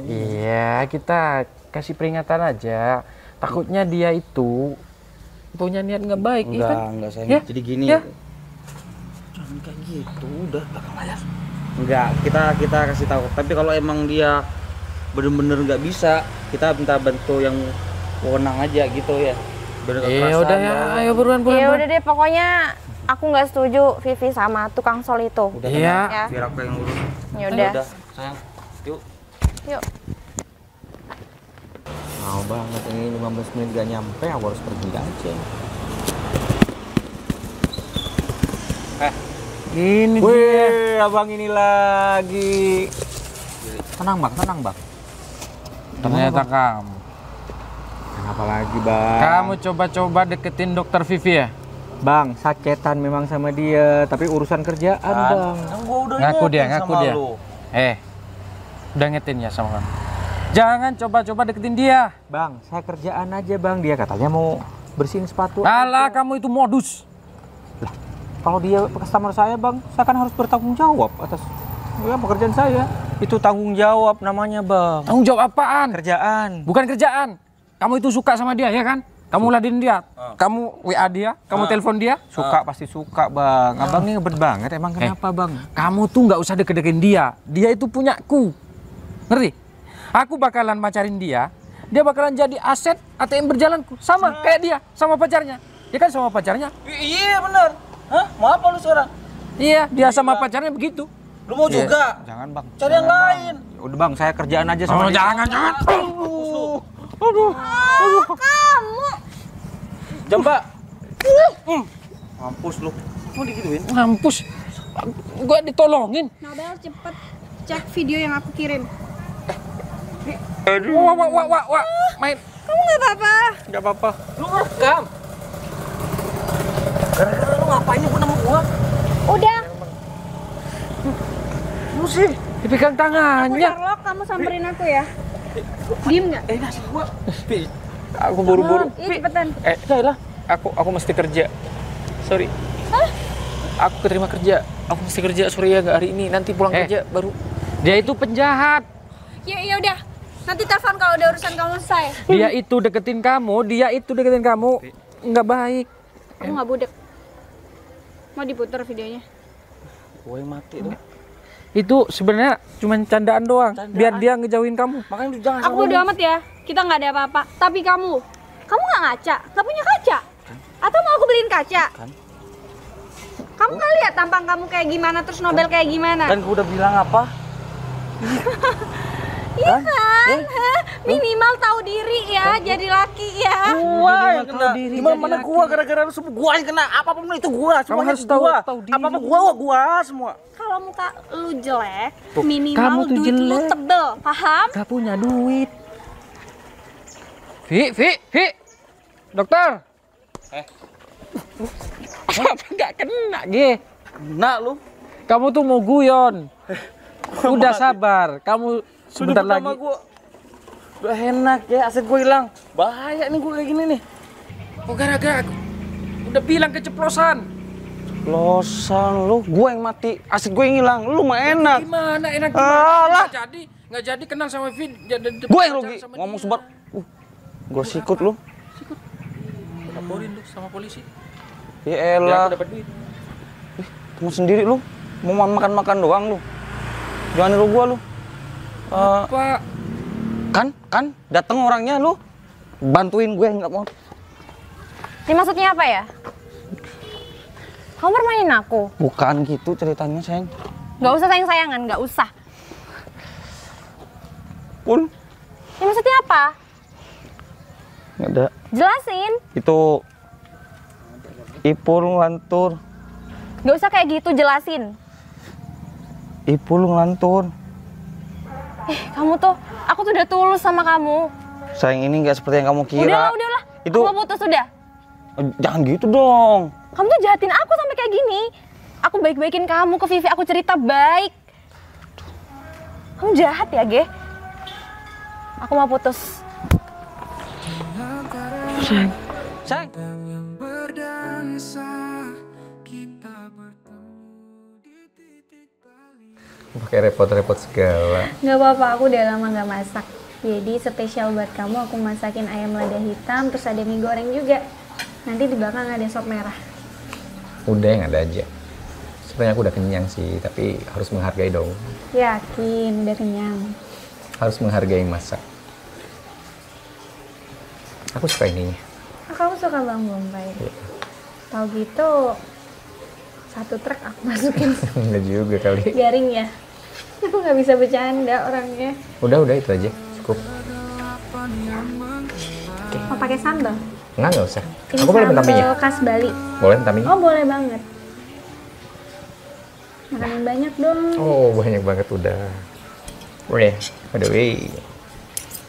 Iya, kita kasih peringatan aja. Takutnya dia itu punya niat nggak baik, iya kan? Enggak sayang. Ya? Jadi gini. Ya? Jangan kayak gitu, udah belakang layar. Enggak, kita kasih tahu. Tapi kalau emang dia bener-bener nggak bisa, kita minta bantu yang wewenang aja gitu ya. Ya udah ya, ayo buruan. Ya udah deh, pokoknya aku nggak setuju Vivi sama tukang sol itu. Udah Iya. Ya. biar aku yang urus. Ya udah. Udah, sayang. Yuk. Yuk. Mau banget, ini 15 menit gak nyampe, aku harus pergi aja. Ini Wih, abang ini lagi. Tenang bang. ternyata kamu. Kenapa lagi bang? Kamu coba-coba deketin dokter Vivi ya? Bang, saketan memang sama dia, tapi urusan kerjaan bang. Ngaku dia. Udah ngetin ya sama kamu. Jangan coba-coba deketin dia. Bang, saya kerjaan aja bang, dia katanya mau bersihin sepatu. Alah, kamu itu modus. Kalau dia customer saya bang, saya kan harus bertanggung jawab atas pekerjaan saya. Itu tanggung jawab namanya bang. Tanggung jawab apaan? Kerjaan. Bukan kerjaan. Kamu itu suka sama dia ya kan? Kamu ladenin dia, kamu WA dia, kamu telepon dia. Suka pasti suka bang. Abang ini ngebet banget, emang kenapa bang? Kamu tuh nggak usah deket-deketin dia. Dia itu punyaku. Ngerti? Aku bakalan pacarin dia. Dia bakalan jadi aset ATM berjalanku. Sama kayak dia, sama pacarnya. Dia kan sama pacarnya. Iya bener. Hah? Mau apa lu sekarang? Iya, dia sama pacarnya begitu. Lu mau juga? Jangan bang. Cari yang lain. Udah bang, saya kerjaan aja sama dia. Jangan. Kamu. Jamba. Mampus lu. Mau digituin? Ngampus. Gua ditolongin. Nobel cepet cek video yang aku kirim. Wah. Main. Kamu nggak apa-apa? Gak apa-apa. Lu ngerekam. Gara-gara lu ngapain nyebut nama gua? Udah. Lu sih. Dipegang tangannya. Sherlock, kamu samperin aku ya. Diem nggak? Nasi gua. Aku buru-buru. Iya cepetan. Yaelah, aku mesti kerja. Sorry. Aku keterima kerja. Aku mesti kerja, sorry ya, gak hari ini. Nanti pulang kerja baru. Dia itu penjahat. Ya udah. Nanti telepon kalau udah urusan kamu selesai. Dia itu deketin kamu. Nggak baik. Kamu nggak budek. Mau diputar videonya? Gue yang mati tuh. Itu sebenarnya cuma candaan doang. Biar dia ngejauhin kamu. Makanya lu jangan Aku bodo amat ya. Kita nggak ada apa-apa. Tapi kamu nggak ngaca? Nggak punya kaca? Atau mau aku beliin kaca? Kamu nggak lihat tampang kamu kayak gimana, terus Nobel kayak gimana? Dan gua udah bilang apa? Iya kan? Hah? Minimal tahu diri ya, jadi laki ya. Gua yang kena. Gimana gua gara-gara lu semua gua yang kena. Apapun itu gua, semuanya harus itu gua. tahu diri. Apa-apa gua semua. Kalau muka lu jelek, minimal kamu tuh duit lu jelek. tebel, paham? Gak punya duit. Vi. Dokter. Apa gak kena, Ge? Kena lu. Kamu tuh mau guyon. Udah sabar. Kamu sebentar lagi. Gua. Udah enak ya, aset gua hilang. Bahaya nih gua kayak gini nih. Oh gara-gara aku udah bilang keceplosan. Losan lu, gua yang mati, aset gua yang hilang. Lu mah enak. Gimana enak Alah. Nggak jadi kenal sama Vin. Gua yang rugi. Ngomong sebar. Gua sikut lu. Laporin lu sama polisi. Ya Biar elah. aku dapat duit. Kamu sendiri lu. Mau makan-makan doang lu. Jangan niru gua lu. Pak. Kan dateng orangnya lu. Bantuin gue nggak mau. Ini maksudnya apa ya? Kamu permainin aku? Bukan gitu ceritanya, sayang. Nggak usah sayang-sayangan, nggak usah. Pun Ini maksudnya apa? Nggak ada. Jelasin. Itu Ipul ngelantur. Gak usah kayak gitu, jelasin. Ipul ngelantur. Kamu tuh, aku tuh udah tulus sama kamu. Sayang, ini nggak seperti yang kamu kira. Udahlah. Itu Aku mau putus udah. jangan gitu dong. Kamu tuh jahatin aku sampai kayak gini. Aku baik-baikin kamu ke Vivi, aku cerita baik. Kamu jahat ya, Ge? Aku mau putus. Sayang. yang berdansa, kita bertemu di titik balik. Pakai repot-repot segala. Nggak apa-apa, aku udah lama nggak masak. Jadi spesial buat kamu aku masakin ayam lada hitam, terus ada mie goreng juga. Nanti di belakang ada sop merah. Udah yang ada aja. Sebenarnya aku udah kenyang sih, tapi harus menghargai dong. Yakin udah kenyang? Harus menghargai masak. Aku suka ininya. Kamu suka bawang bombay? Iya. Tahu gitu, satu truk aku masukin. Enggak juga kali. Garing ya? Aku nggak bisa bercanda orangnya. Udah itu aja. Cukup. Mau pakai sambal? Nggak usah. Ini Aku boleh minta minyak? sambal khas Bali. Boleh minta minyak? Oh boleh banget. Makanan banyak dong. Oh, banyak banget udah. Boleh. By the way,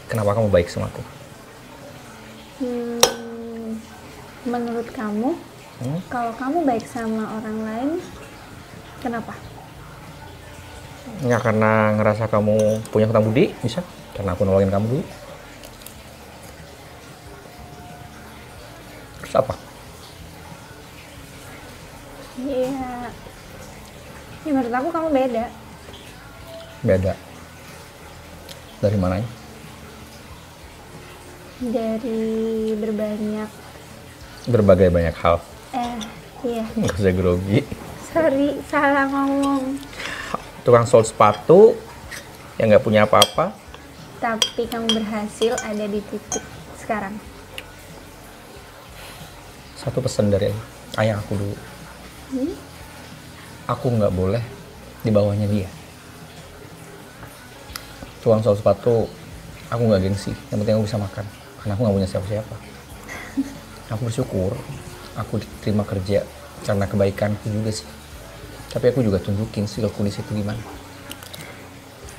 kenapa kamu baik sama aku? Menurut kamu, kalau kamu baik sama orang lain, kenapa? Ya karena ngerasa kamu punya hutang budi, bisa. Karena aku nolongin kamu dulu. Terus apa? Iya. Ya, menurut aku kamu beda. Beda. Dari mananya? Dari Berbagai banyak hal. Iya. Nggak usah grogi. Sorry, salah ngomong. Tukang sol sepatu yang nggak punya apa-apa. Tapi kamu berhasil ada di titik sekarang. Satu pesan dari ayah aku dulu. Aku nggak boleh di bawahnya dia. Tukang sol sepatu, aku nggak gengsi. Yang penting aku bisa makan. Karena aku nggak punya siapa-siapa. Aku bersyukur aku diterima kerja karena kebaikanku juga sih. Tapi aku juga tunjukin skillku di situ gimana.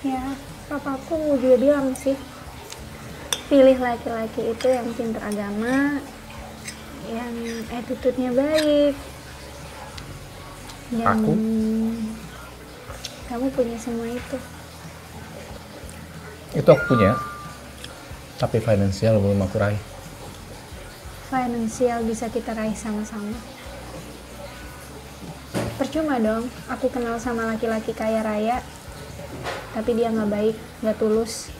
Ya, papaku juga bilang sih, pilih laki-laki itu yang pintar agama, yang attitude-nya baik. Dan Aku? kamu punya semua itu. Itu aku punya. Tapi finansial belum aku raih. Finansial bisa kita raih sama-sama. Percuma dong, aku kenal sama laki-laki kaya raya, tapi dia nggak baik, nggak tulus.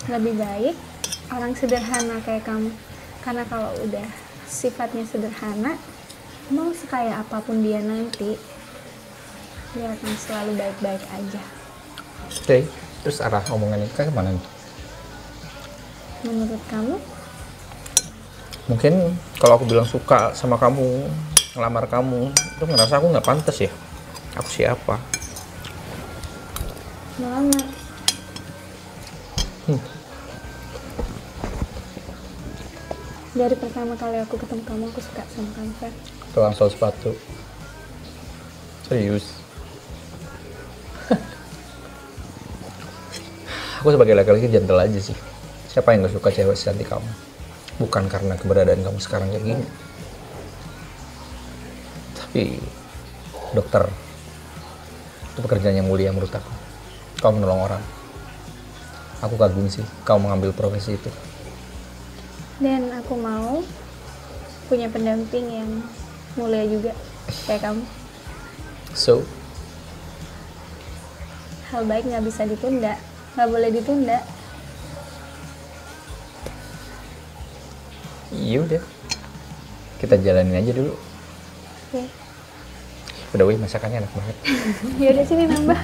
Lebih baik orang sederhana kayak kamu. Karena kalau udah sifatnya sederhana, mau sekaya apapun dia nanti, dia akan selalu baik-baik aja. Oke, terus arah omongannya ke kemana nih? Menurut kamu? Mungkin kalau aku bilang suka sama kamu, ngelamar kamu, itu ngerasa aku nggak pantas ya. Aku siapa? Melamar. Dari pertama kali aku ketemu kamu, aku suka sama kamu, Fer. Tukang sol sepatu. Serius. Aku sebagai laki-laki gentle aja sih. Siapa yang gak suka cewek secantik kamu? Bukan karena keberadaan kamu sekarang kayak gini. Tapi dokter itu pekerjaan yang mulia menurut aku. Kau menolong orang. Aku kagum sih kau mengambil profesi itu. Dan aku mau punya pendamping yang mulia juga kayak kamu. So, Hal baik nggak bisa ditunda, nggak boleh ditunda. yaudah. Kita jalanin aja dulu. Oke. Udah wih, masakannya enak banget. Yaudah sini nambah.